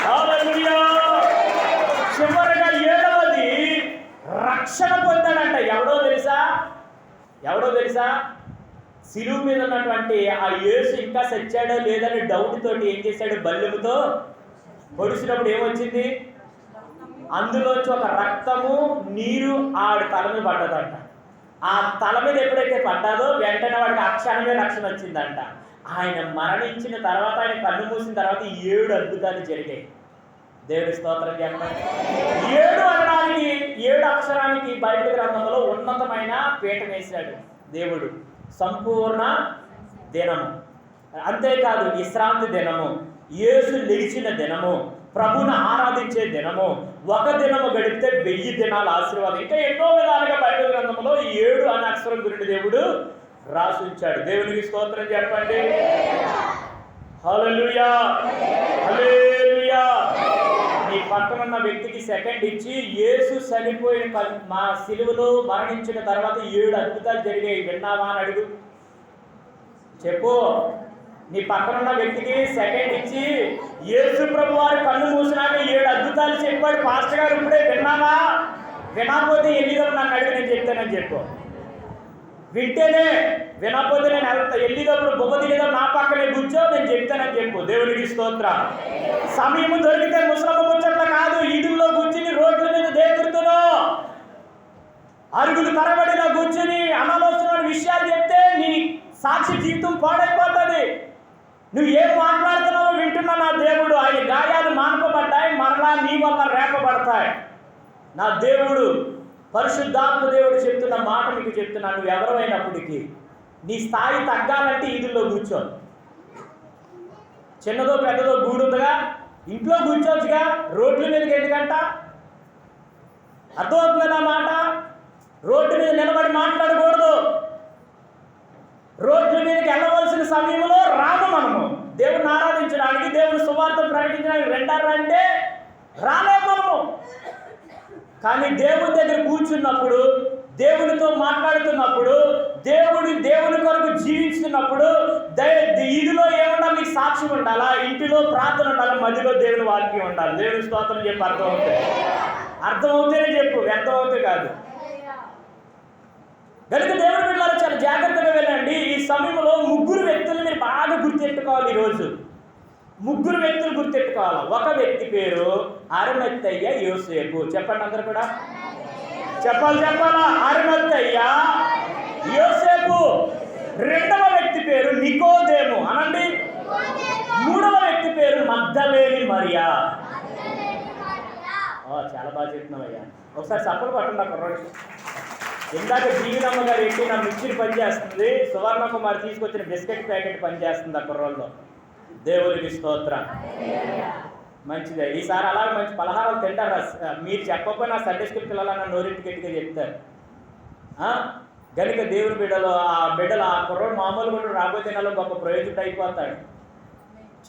హల్లెలూయా. చివరిగా 7వది రక్షణ పొందాడంట. ఎవడో తెలుసా? సిలువ మీద ఉన్నటువంటి ఆ యేసు ఇంకా సచ్చాడో లేదని డౌట్ తోటి ఏం చేశాడు? బల్లెముతో పొడిచినప్పుడు ఏమొచ్చింది? అందులోంచి ఒక రక్తము నీరు ఆడి తల మీద పడ్డదంట. ఆ తల మీద ఎప్పుడైతే పడ్డాదో వెంటనే వాడికి ఆ క్షణమే రక్షణ వచ్చిందంట. ఆయన మరణించిన తర్వాత, ఆయన కన్ను మూసిన తర్వాత 7 అద్భుతాలు జరిగాయి. దేవుని స్తోత్రం చెప్పండి. 7 అనడానికి 7 అక్షరానికి బైబిల్ గ్రంథంలో ఉన్నతమైన పీఠం వేశాడు దేవుడు. సంపూర్ణ దినము, అంతేకాదు విశ్రాంతి దినము, యేసు లేచిన దినము, ప్రభుని ఆరాధించే దినము, ఒక దినము గడిపితే 1000 దినాల ఆశీర్వాదం, ఇంకా ఎన్నో విధాలుగా బైబిల్ గ్రంథంలో 7 అనే అక్షరం గురించి దేవుడు రాసుంచాడు. దేవునికి స్తోత్రం చెప్పండి. హల్లెలూయా, హల్లెలూయా. నీ పక్కనున్న వ్యక్తికి సెకండ్ ఇచ్చి, యేసు చనిపోయిన మా సిలువలో మరణించిన తర్వాత 7 అద్భుతాలు జరిగాయి, విన్నావా అని అడుగు. చెప్పు. నీ పక్కనున్న వ్యక్తికి సెకండ్ ఇచ్చి, యేసు ప్రభు వారి కన్ను మూసినాక 7 అద్భుతాలు చెప్పాడు పాస్టర్ గారు, ఇప్పుడే విన్నావా? వినకపోతే ఎల్లిదో నన్ను అడిగి, నేను చెప్తానని చెప్పు. వింటేనే, వినకపోతే నేను వెళ్ళేటప్పుడు బొమ్మ దిగేదో నా పక్కనే కూర్చో, నేను చెప్తానని చెప్పు. దేవునికి స్తోత్రం. సమయం దొరికితే ముసలమ్మ ముచ్చట్ల కాదు, ఈదుల్లో కూర్చుని రోడ్ల మీద దేకుడుతును అరుగులు తరబడిలో కూర్చుని అనవసరమైన విషయాలు చెప్తే నీ సాక్షి జీవితం పాడైపోతుంది. నువ్వు ఏం మాట్లాడుతున్నావో వింటున్నా నా దేవుడు. ఆయన గాయాలు మానుకోబడ్డాయి, మరలా నీ వల్ల రేపబడతాయి. నా దేవుడు పరిశుద్ధాత్మ దేవుడు చెప్తున్న మాట మీకు చెప్తున్నా. నువ్వు ఎవరైనప్పటికీ నీ స్థాయి తగ్గాలంటే ఈదుల్లో కూర్చో. చిన్నదో పెద్దదో గూడుందిగా, ఇంట్లో కూర్చోవచ్చుగా, రోడ్ల మీదకి ఎందుకంట? అర్థమవుతుందా మాట? రోడ్డు మీద నిలబడి మాట్లాడకూడదు. రోడ్ల మీదకి వెళ్ళవలసిన సమయంలో రాము. మనము దేవుని ఆరాధించడానికి, దేవుని సువార్త ప్రకటించడానికి రెండారంటే రాలేము మనము. కానీ దేవుని దగ్గర కూర్చున్నప్పుడు, దేవునితో మాట్లాడుతున్నప్పుడు, దేవుని కొరకు జీవిస్తున్నప్పుడు, ఇదిలో ఏముండాలి? నీకు సాక్ష్యం ఉండాలా, ఇంటిలో ప్రార్థన ఉండాలి, మధ్యలో దేవుని వాక్యం ఉండాలి. దేవుని స్తోత్రం చెప్పి అర్థమవుతేనే చెప్పు, వ్యర్థమవుతే కాదు. కనుక దేవుని బిడ్డలారా చాలా జాగ్రత్తగా వెళ్ళండి. ఈ సమయంలో 3 వ్యక్తులు మీరు బాగా గుర్తెట్టుకోవాలి. ఈరోజు 3 వ్యక్తులు గుర్తెట్టుకోవాలి. ఒక వ్యక్తి పేరు అరిమత్తయ్య యోసేపు. చెప్పండి అందరూ కూడా చెప్పాలా? అరిమత్తయ్య యోసేపు. 2వ వ్యక్తి పేరు నికోదేము అనండి. 3వ వ్యక్తి పేరు మగ్దలేని మరియా. చాలా బాగా చెప్తున్నామయ్యా. ఒకసారి సపోర్ట్ పట్టండి ఆ కుర్రాడికి. ఇందాక జీవితమ్మ గారు ఎట్టి నా మిక్చర్ పనిచేస్తుంది, సువర్ణ కుమార్ తీసుకొచ్చిన బిస్కెట్ ప్యాకెట్ పనిచేస్తుంది ఆ కుర్రోల్లో. దేవునికి స్తోత్రం. మంచిదే. ఈసారి అలాగే మంచి పలహారాలు తింటారు. మీరు చెప్పకపోయినా సండే స్కూల్ పిల్లలన్నా నోరింటికి గట్టిగా చెప్తారు. కనుక దేవుని బిడ్డలు ఆ కుర్రోడు మామూలు కూడా రాబోయే నెలలో గొప్ప ప్రయోజకుడు అయిపోతాడు.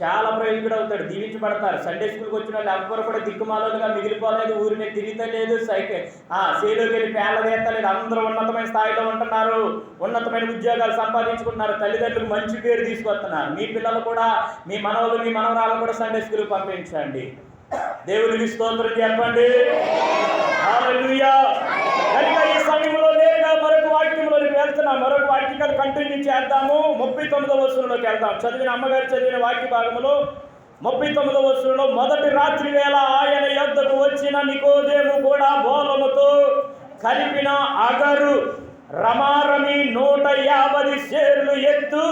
చాలా ప్రయోజకుడు అవుతాడు, దీవించబడతారు. సండే స్కూల్కి వచ్చిన వాళ్ళు ఎవ్వరు కూడా దిక్కుమాలుగా మిగిలిపోలేదు, ఊరి మీద తిరుగుతలేదు, సేలోకి వెళ్ళి పేర్ల తీస్తలేదు. అందరూ ఉన్నతమైన స్థాయిలో ఉంటున్నారు, ఉన్నతమైన ఉద్యోగాలు సంపాదించుకుంటున్నారు, తల్లిదండ్రులకు మంచి పేరు తీసుకొస్తున్నారు. మీ పిల్లలు కూడా, మీ మనవలు, మీ మనవరాలు కూడా సండే స్కూల్కి పంపించండి. దేవునికి స్తోత్రం చెప్పండి. హల్లెలూయా. కనుక ఈ సమయంలో నేరుగా మరొక వాక్యం వెళ్తున్నాం. మరొక వాక్యాలు కంటిన్యూ చేద్దాము. 39వ వచనంలోకి వెళ్దాం. చదివిన అమ్మగారు చదివిన వాక్య భాగములో 39వ వచనంలో, మొదటి రాత్రి వేళ ఆయన యొద్దకు వచ్చిన నికోదేము కూడా బోలముతో కలిపిన అగరు రమారమి 150 సేర్లు ఎత్తు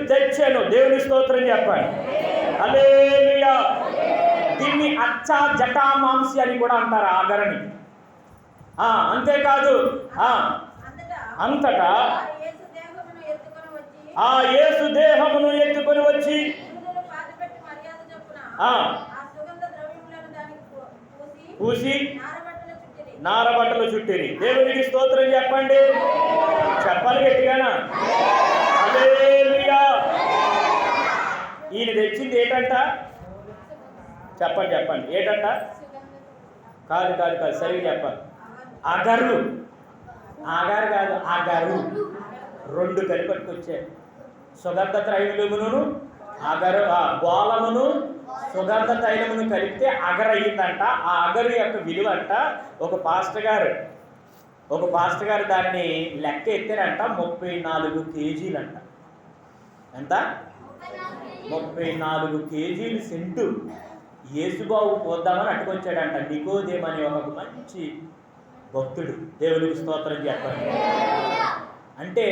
తెచ్చాను. దేవుని స్తోత్రం చెప్పండి. హల్లెలూయా. దీన్ని అచ్చా జటామాంసి అని కూడా అంటారు ఆగరని. అంతేకాదు అంతటా ఆ యేసు దేహమును ఎత్తుకొని వచ్చి పూసి నారబట్టలు చుట్టిరి. దేవునికి స్తోత్రం చెప్పండి. చెప్పాలి గట్టిగానా? హల్లెలూయా. ఈయన తెచ్చింది ఏంటంట? చెప్పండి ఏంటంట? కాదు సరిగ్గా చెప్పాలి. అగరు. ఆగారు కాదు, అగరు. 2 కలిపి పట్టుకొచ్చారు. సుగంధ తైలమును అగరు, గోళమును సుగంధ తైలమును కలిపితే అగరు అయ్యిందంట. ఆ అగరు యొక్క విలువ అంట ఒక పాస్టర్ గారు దాన్ని లెక్క ఎత్తారంట 34 కేజీలంట. ఎంత? 34 కేజీలు సెంటు యేసుబాబు పోద్దామని అట్టుకొచ్చాడంట నికోదేము అనే ఒక మంచి భక్తుడు. దేవునికి స్తోత్రం చెప్పండి. అంటే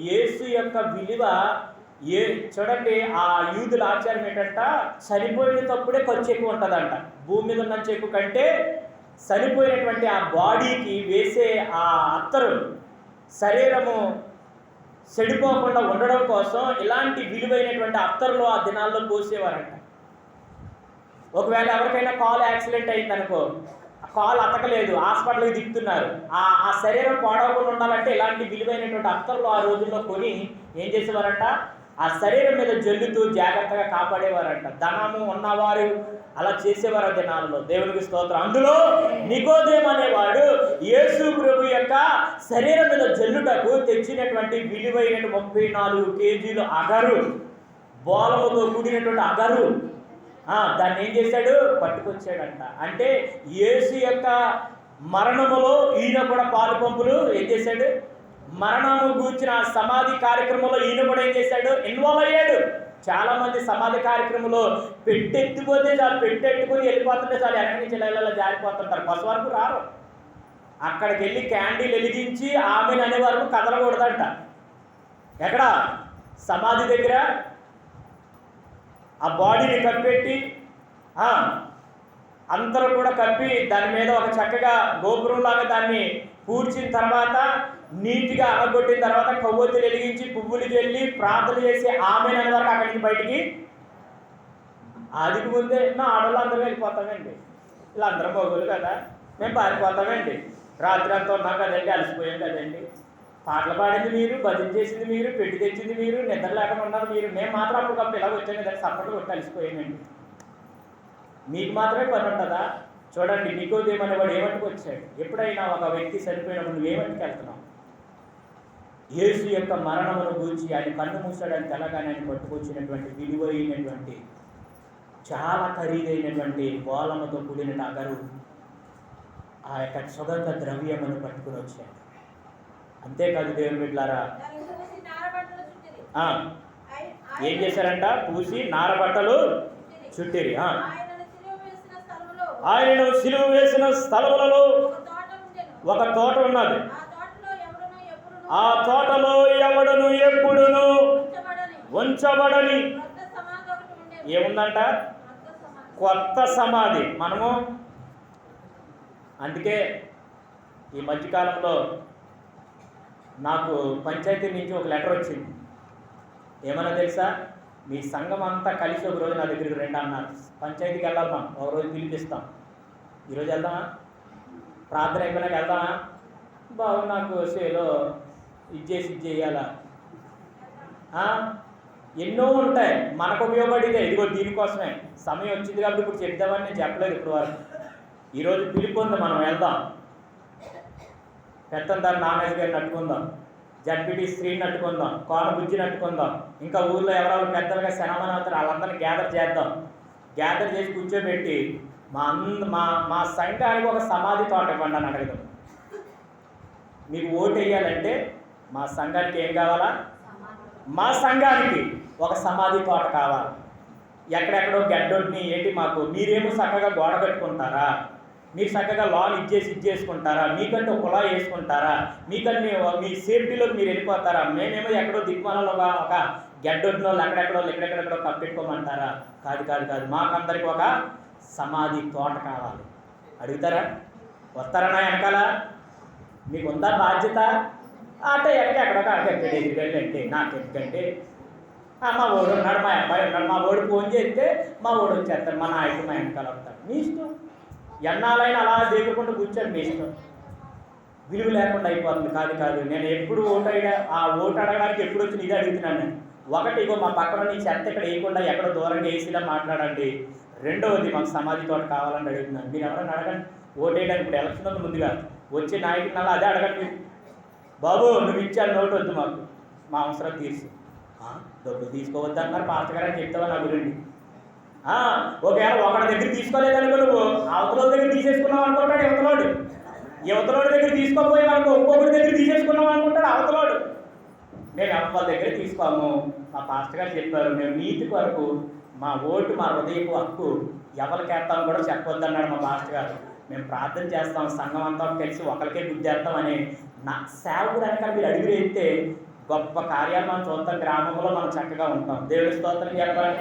యేసు యొక్క విలువ చూడండి. ఆ యూదుల ఆచారం ఏంటంట, చనిపోయినప్పుడే ఖర్చు ఎక్కువ ఉంటుందంట. భూమి మీద ఉన్న చెక్కు కంటే చనిపోయినటువంటి ఆ బాడీకి వేసే ఆ అత్తరు శరీరము చెడిపోకుండా ఉండడం కోసం ఇలాంటి విలువైనటువంటి అత్తరులు ఆ దినాల్లో పోసేవారంట. ఒకవేళ ఎవరికైనా కాలు యాక్సిడెంట్ అయిందనుకో, కాలు అతకలేదు, హాస్పిటల్కి దిక్కుతున్నారు, ఆ శరీరం పాడవకుండా ఉండాలంటే ఇలాంటి విలువైనటువంటి అత్తర్లు ఆ రోజుల్లో కొని ఏం చేసేవారంట, ఆ శరీరం మీద జల్లుతూ జాగ్రత్తగా కాపాడేవారంట. ధనము ఉన్నవారు అలా చేసేవారు దినాల్లో. దేవునికి స్తోత్రం. అందులో నికోదేము అనేవాడు యేసు ప్రభు యొక్క శరీరం మీద జల్లుటకు తెచ్చినటువంటి విలువైన 34 కేజీలు అగరు, బోలముతో కూడినటువంటి అగరు, దాన్ని ఏం చేశాడు? పట్టుకొచ్చాడంట. అంటే యేసు యొక్క మరణములో ఈయన కూడా పాలు పంపులు ఏం చేశాడు? మరణము గూర్చిన సమాధి కార్యక్రమంలో ఈయన కూడా ఏం చేశాడు? ఇన్వాల్వ్ అయ్యాడు. చాలా మంది సమాధి కార్యక్రమంలో పెట్టెత్తిపోతే చాలు, పెట్టెట్టుకుని వెళ్ళిపోతుంటే చాలు, ఎక్కడి నుంచి ఇలా జారిపోతుంటారు. బస్ వరకు రారు. అక్కడికి వెళ్ళి క్యాండిల్ వెలిగించి ఆమెను అనే వరకు కదలకూడదంట. ఎక్కడ? సమాధి దగ్గర ఆ బాడీని కప్పెట్టి అందరూ కూడా కప్పి దాని మీద ఒక చక్కగా గోపురంలాగా దాన్ని పూడ్చిన తర్వాత నీట్గా అనగొట్టిన తర్వాత కొవ్వొత్తులు వెలిగించి పువ్వులు వెళ్ళి ప్రార్థన చేసి ఆమె అనే వరకు అక్కడి నుంచి బయటికి ఆదికి ముందే ఆడవాళ్ళు అందరూ వెళ్ళిపోతామండి. ఇలా అందరం మగోళ్ళు కదా, మేము పారిపోతామండి. రాత్రి అంతా ఉన్నాం కదండి, అలసిపోయాం కదండి, పాటలు పాడింది మీరు, భజన చేసింది మీరు, పెట్టి తెచ్చింది మీరు, నిద్ర లేకుండా ఉన్నారు మీరు, మేము మాత్రం అప్పటికప్పుడు ఇలా వచ్చాం కదండి, సప్పట్లు కొట్టి అలసిపోయామండి. మీకు మాత్రమే పని ఉంటుందా? చూడండి, నికోదేము అనేవాడు ఏమంటికి వచ్చాడు. ఎప్పుడైనా ఒక వ్యక్తి చనిపోయినప్పుడు నువ్వు ఏమంటికి వెళ్తున్నావు? యేసు యొక్క మరణమును గూర్చి ఆయన కన్ను మూసాడని తెలగానే ఆయన పట్టుకొచ్చినటువంటి విలువైనటువంటి చాలా ఖరీదైనటువంటి బోలముతో కూడిన అగరు, ఆ యొక్క సుగంధ ద్రవ్యమును పట్టుకుని వచ్చాడు. అంతేకాదు దేవుని బిడ్డలారా, ఏం చేశారంట? పూసి నారబట్టలు చుట్టిరి. ఆయనను సిలువ వేసిన స్థలములలో ఒక తోట ఉన్నది. ఆ తోటలో ఎవడును ఎప్పుడును ఉంచబడని ఏముందంట? కొత్త సమాధి. మనము అందుకే ఈ మధ్యకాలంలో నాకు పంచాయతీ నుంచి ఒక లెటర్ వచ్చింది. ఏమన్నా తెలుసా? మీ సంఘం అంతా కలిసి ఒక రోజు నా దగ్గరికి రండి అన్నారు. పంచాయతీకి వెళ్ళాలి, మనం ఒక రోజు పిలిపిస్తాం. ఈరోజు వెళ్దామా? ప్రార్థన అయిపోయినాక వెళ్దామా? బాబు నాకు సేలో ఇది చేయాలా? ఎన్నో ఉంటాయి మనకు ఉపయోగపడితే. ఇదిగో దీనికోసమే సమయం వచ్చింది కాబట్టి ఇప్పుడు చెప్దామని నేను చెప్పలేదు ఇప్పుడు వరకు. ఈరోజు పిలుపు ఉంది, మనం వెళ్దాం. పెత్తందారు నామేజ్ గారిని నట్టుకుందాం, జడ్పీటీ స్త్రీని నట్టుకుందాం, కోన బుజ్జి నట్టుకుందాం, ఇంకా ఊళ్ళో ఎవరెవరు పెద్దలుగా శనమని అవుతారు వాళ్ళందరినీ గ్యాదర్ చేద్దాం. గ్యాదర్ చేసి కూర్చోబెట్టి మా సంఘానికి ఒక సమాధి తోట ఇవ్వండి అని అడగదాం. మీకు ఓటు వేయాలంటే మా సంఘానికి ఏం కావాలా? మా సంఘానికి ఒక సమాధి తోట కావాలి. ఎక్కడెక్కడో గడ్డొడ్ని ఏంటి మాకు, మీరేమో చక్కగా గోడ కట్టుకుంటారా, మీరు చక్కగా లాన్ ఇచ్చేసుకుంటారా, మీకంటే ఒక కుళాయి వేసుకుంటారా, మీకంటే మీ సేఫ్టీలోకి మీరు వెళ్ళిపోతారా, మేమేమో ఎక్కడో దిగ్మాలలో ఒక గడ్డొడ్డిన వాళ్ళు ఎక్కడెక్కడో కప్పెట్టుకోమంటారా? కాదు కాదు కాదు, మాకందరికి ఒక సమాధి తోట కావాలి. అడుగుతారా? వస్తారన్నా వెనకాల? మీకు ఉందా బాధ్యత? అంటే ఎక్కడో వెళ్ళంటే నాకు ఎందుకంటే మా ఓడు ఉన్నాడు, మా అబ్బాయి ఉన్నాడు, మా ఓడు ఫోన్ చేస్తే మా ఓడు వచ్చేస్తాడు, మా నాయకుడు మా వెనకాల వస్తాడు. మీ ఇష్టం, ఎన్నాళ్ళైనా అలా దిగుకుంటూ కూర్చోండి, మీ ఇష్టం. విలువ లేకుండా అయిపోతుంది. కాదు కాదు, నేను ఎప్పుడు ఓటు అడగడానికి ఎప్పుడు వచ్చి ఇది అడుగుతున్నాను. ఒకటి, ఇగో మా పక్కన నీ చెత్త ఇక్కడ వేయకుండా ఎక్కడో దూరంగా వేసిలా మాట్లాడండి. రెండవది, మాకు సమాధి తోట కావాలని అడుగుతున్నాను. మీరు ఎవరైనా అడగండి, ఓటు వేయడానికి. ఇప్పుడు ఎలక్షన్ ఉంది, ముందుగా వచ్చే నాయకుడు నల్ల అదే అడగండి. బాబు నువ్వు ఇచ్చాను నోటు వద్దు, మాకు మా అవసరం తీర్చు. డబ్బులు తీసుకోవద్దు అన్నారు పాస్టర్ గారు అని చెప్తావా నా గురించి? ఒకవేళ ఒకటి దగ్గర తీసుకోలేదనుకో, నువ్వు అవతల దగ్గర తీసేసుకున్నావు అనుకుంటాడు యువతలోడు దగ్గర తీసుకోపోయావు అనుకో, ఇంకొకటి దగ్గర తీసేసుకున్నావు అనుకుంటాడు అవతలోడు. మేము వాళ్ళ దగ్గర తీసుకోము. మా పాస్టర్ గారు చెప్పారు, మేము నీతి కొరకు మా ఓటు మా హృదయపు హక్కు ఎవరికి వేస్తామని కూడా చెప్పొద్దు అన్నాడు మా పాస్టర్ గారు. మేము ప్రార్థన చేస్తాం, సంఘం అంతా కలిసి ఒకరికే గుద్దేస్తామని. నా సేవకుడు వెనకాల మీరు అడుగు వేస్తే గొప్ప కార్యాలు మనం చూస్తాం, గ్రామంలో మనం చక్కగా ఉంటాం. దేవుడి స్తోత్రం చెప్పాలి.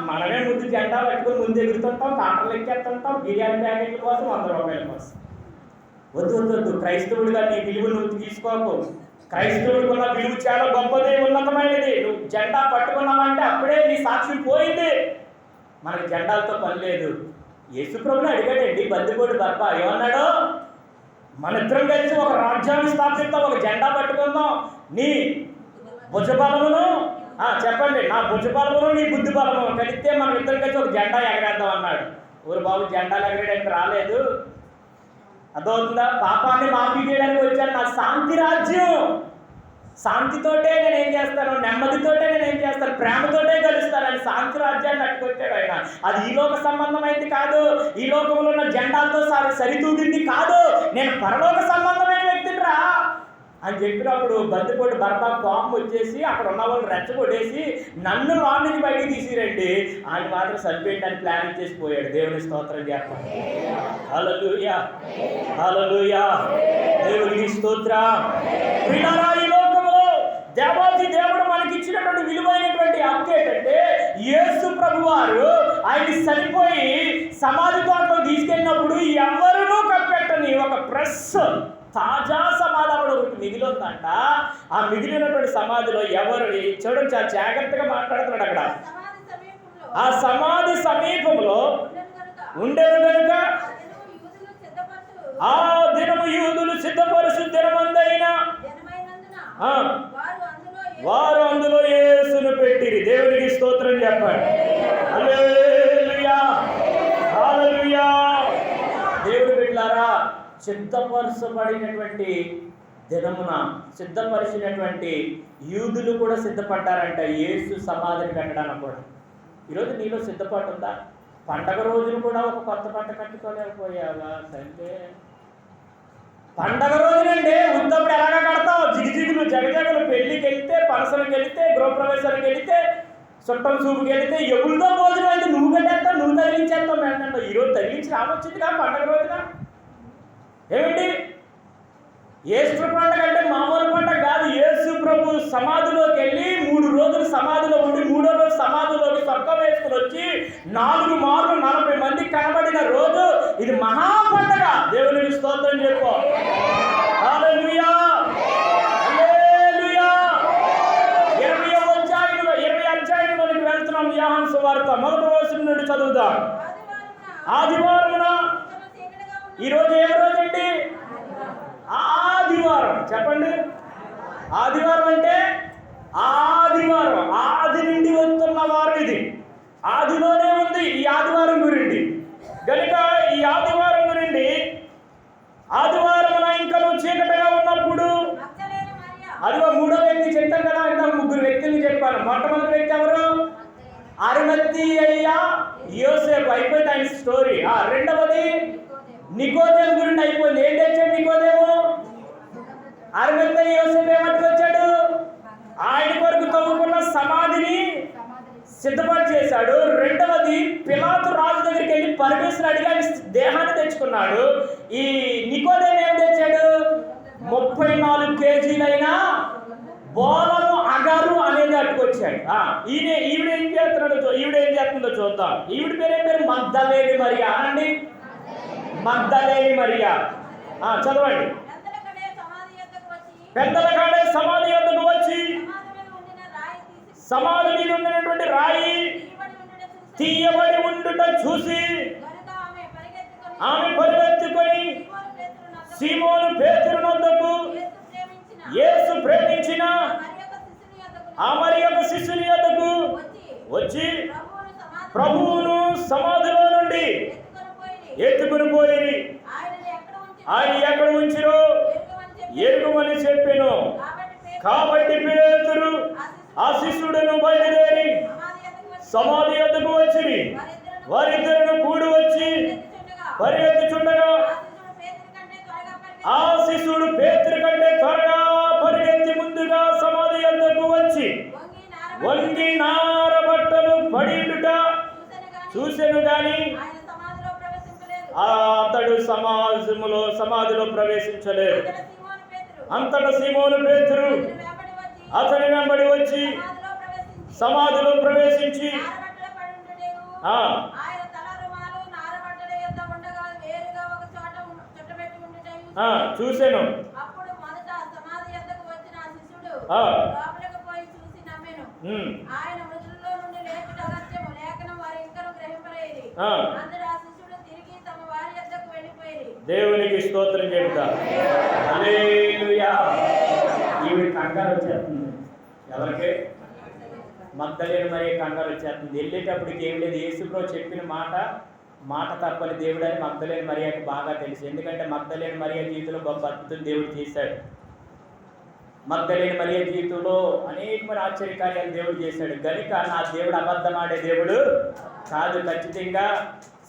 మనమే ముందు జెండా పెట్టుకుని ముందు ఎగురుతుంటాం, కాటర్లు ఎక్కేస్తుంటాం, బిర్యానీ ప్యాకెట్ల కోసం 100 రూపాయల కోసం. వద్దు, క్రైస్తవుడిగా నీ విలువ నువ్వు తీసుకోకు. క్రైస్తవుడికి ఉన్న విలువ చాలా గొప్పది, ఉన్నతమైనది. నువ్వు జెండా పట్టుకున్నావంటే అప్పుడే నీ సాక్ష్యం పోయింది. మనకి జెండాలతో పని లేదు. యేసుప్రభుని అడిగాడండి బందిపోటు బర్బ, ఏమన్నాడు? మన ఇద్దరం కలిసి ఒక రాజ్యాన్ని స్థాపిస్తాం, ఒక జెండా పట్టుకుందాం. నీ భుజబలమును చెప్పండి, నా భుజబలమును నీ బుద్ధి బలము కలిస్తే మనం ఇద్దరం కలిసి ఒక జెండా ఎగరేద్దాం అన్నాడు. ఊరు బాబు జెండాలు ఎగరేయడానికి రాలేదు, అదవుతుందా? పాపాన్ని మాఫీ చేయడానికి వచ్చాను. నా శాంతి రాజ్యం, శాంతితోటే నేను ఏం చేస్తాను, నెమ్మదితోటే నేను ఏం చేస్తాను, ప్రేమతోటే కలుస్తానని శాంతి రాజ్యాన్ని అట్టుకొచ్చాడు ఆయన. అది ఈ లోక సంబంధమైంది కాదు, ఈ లోకంలో ఉన్న జెండాలతో సరితూగింది కాదు, నేను పరలోక సంబంధమైన వ్యక్తిని రా అని చెప్పినప్పుడు బందిపోటు బర్బా కోపం వచ్చేసి అక్కడ ఉన్న వాళ్ళు రెచ్చగొట్టేసి నన్ను వాళ్ళ నుంచి బయటికి తీసిరండి, ఆయన మాత్రం చనిపోయిందని ప్లాన్ ఇచ్చేసి పోయాడు. దేవుని స్తోత్రం చేస్తాను. హల్లెలూయా, హల్లెలూయా, దేవునికి స్తోత్రం. ఈ లోకంలో దేవాది దేవుడు మనకి ఇచ్చినటువంటి విలువైనటువంటి హక్కు ఏంటంటే, యేసు ప్రభు వారు ఆయన్ని చనిపోయి సమాధి తోటలో తీసుకెళ్ళినప్పుడు ఎవరునూ కప్పెట్టని ఒక ప్రెస్ తాజా సమాధి ఒకటి మిగిలి ఉందంట. ఆ మిగిలినటువంటి సమాధిలో ఎవరు చూడండి, చాలా జాగ్రత్తగా మాట్లాడుతున్నాడు. అక్కడ ఆ సమాధి సమీపంలో ఉండేది కనుక ఆ దినము యూదులు సిద్ధపరుచు దినమందైన వారు అందులో యేసును పెట్టిరి. దేవునికి స్తోత్రం చెప్పండి. హల్లెలూయా, హల్లెలూయా. దేవుడు బిడ్డలారా, సిద్ధపరచబడినటువంటి దినమున సిద్ధపరిచినటువంటి యూదులు కూడా సిద్ధపడ్డారంట యేసు సమాధిని కట్టడానికి కూడా. ఈరోజు నీలో సిద్ధపాటు ఉందా? పండగ రోజును కూడా ఒక కొత్త బట్ట కట్టుకోలేకపోయావా? అంటే పండగ రోజునండి ఉత్తప్పుడు ఎలాగ కడతావు? జిగిజిగులు జగజగలు, పెళ్లికి వెళితే, పనసలకు వెళితే, గృహప్రవేశాలకు వెళితే, చుట్టం చూపుకి వెళితే ఎవరితో భోజనం అయితే నువ్వు కట్టేస్తావు, నువ్వు తగిలించేస్తావు. ఏంటంటే ఈరోజు తగిలించి రావచ్చింది కదా పండగ రోజున. ఏమిటి ఈస్టర్ పండుగ అంటే మామూలు పండుగ కాదు. యేసు ప్రభు సమాధిలోకి వెళ్ళి 3 రోజులు సమాధిలో ఉండి 3వ రోజు సమాధిలోకి స్వర్గం వేసుకుని వచ్చి 4 మార్లు 40 మందికి కనబడిన రోజు ఇది మహా పండుగ. దేవునికి స్తోత్రం చెప్పు. హల్లెలూయా, హల్లెలూయా. 20వ అధ్యాయంలోనికి వెళ్తున్నాం. యోహాను సువార్త 1వ వచనం నుండి చదువుదాం. ఆదివారమున, ఈరోజు ఏ రోజు అండి? ఆదివారం. చెప్పండి, ఆదివారం అంటే ఆదివారం, ఆది నుండి వస్తున్న వారం ఇది. ఆదిలోనే ఉంది ఈ ఆదివారం గురించి. కనుక ఈ ఆదివారం గురించి, ఆదివారం ఇంకా చీకటిగా ఉన్నప్పుడు, అదిగో 3వ వ్యక్తి చెప్పాను కదా, ఇంకా 3 వ్యక్తులు చెప్పాను. మొట్టమొదటి వ్యక్తి ఎవరు? అరిమత్తయ్య యోసేపు, అయిపోయింది ఆయన స్టోరీ. రెండవది నికోదేము గురించి అయిపోయింది. ఏం తెచ్చాడు నికోదేము? అరిమత్తయి యోసేపు ఏమట్టుకొచ్చాడు? ఆయన కొరకు తవ్వుకున్న సమాధిని సిద్ధపాటు చేశాడు. రెండవది, పిలాతు రాజు దగ్గరికి వెళ్ళి పరమేశ్వరుని అడిగి ఆయన దేహాన్ని తెచ్చుకున్నాడు. ఈ నికోదేము ఏం తెచ్చాడు? 34 కేజీలైన బోలము అగారు అనేది అట్టుకొచ్చాడు. ఈవిడ ఏం చేస్తుందో చూద్దాం. ఈవిడ పేరు మగ్దలేని మరియా అనండి. మగ్దలేని మరియా. చదవండి. పెద్దల కాడే సమాధి యొద్దకు వచ్చి సమాధి మీద ఉన్నటువంటి రాయి తీయబడి ఉండుట చూసి ఆమె పరిగెత్తుకొని సీమోను పేతురు వద్దకు, యేసు ప్రేమించిన ఆ మరియొక శిష్యుని వద్దకు వచ్చి ప్రభువును సమాధిలో నుండి ఎత్తుకుని పోయి ఆయన ఎక్కడ ఉంచిరో ఎరుగమని చెప్పెను. కాబట్టి పేతురు ఆ శిష్యుడును బయలుదేరి సమాధి వద్దకు వచ్చి వారిద్దరును కూడి వచ్చి పరిగెత్తుచుండగా ఆ శిష్యుడు పేతురు కంటే త్వరగా పరిగెత్తి ముందుగా సమాధి వద్దకు వచ్చి వంగి నార బట్టలు పడియుట చూసెను గాని అతడు సమాధిలో ప్రవేశించలేదు. అంతటా సీమోను పేతురు అతని వెంబడి వచ్చి సమాధిలో ప్రవేశించి చూసాను. దేవునికి స్తోత్రం చెబుతా. హల్లెలూయా. ఈవిడ కంగారు వచ్చేస్తుంది. ఎవరికి? మగ్దలేని మరియ కంగారు వచ్చేస్తుంది. వెళ్ళేటప్పటికి ఏం లేదు, యేసుప్రభు చెప్పిన మాట తప్పని దేవుడు అని మగ్దలేని మరియకు బాగా తెలుసు. ఎందుకంటే మగ్దలేని మరియ జీవితంలో గొప్ప అద్భుతం దేవుడు చేశాడు. మగ్దలేని మరియ జీవితంలో అనేకమైన ఆశ్చర్యకార్యాలు దేవుడు చేశాడు. కనుక నా దేవుడు అబద్ధమాడే దేవుడు కాదు. ఖచ్చితంగా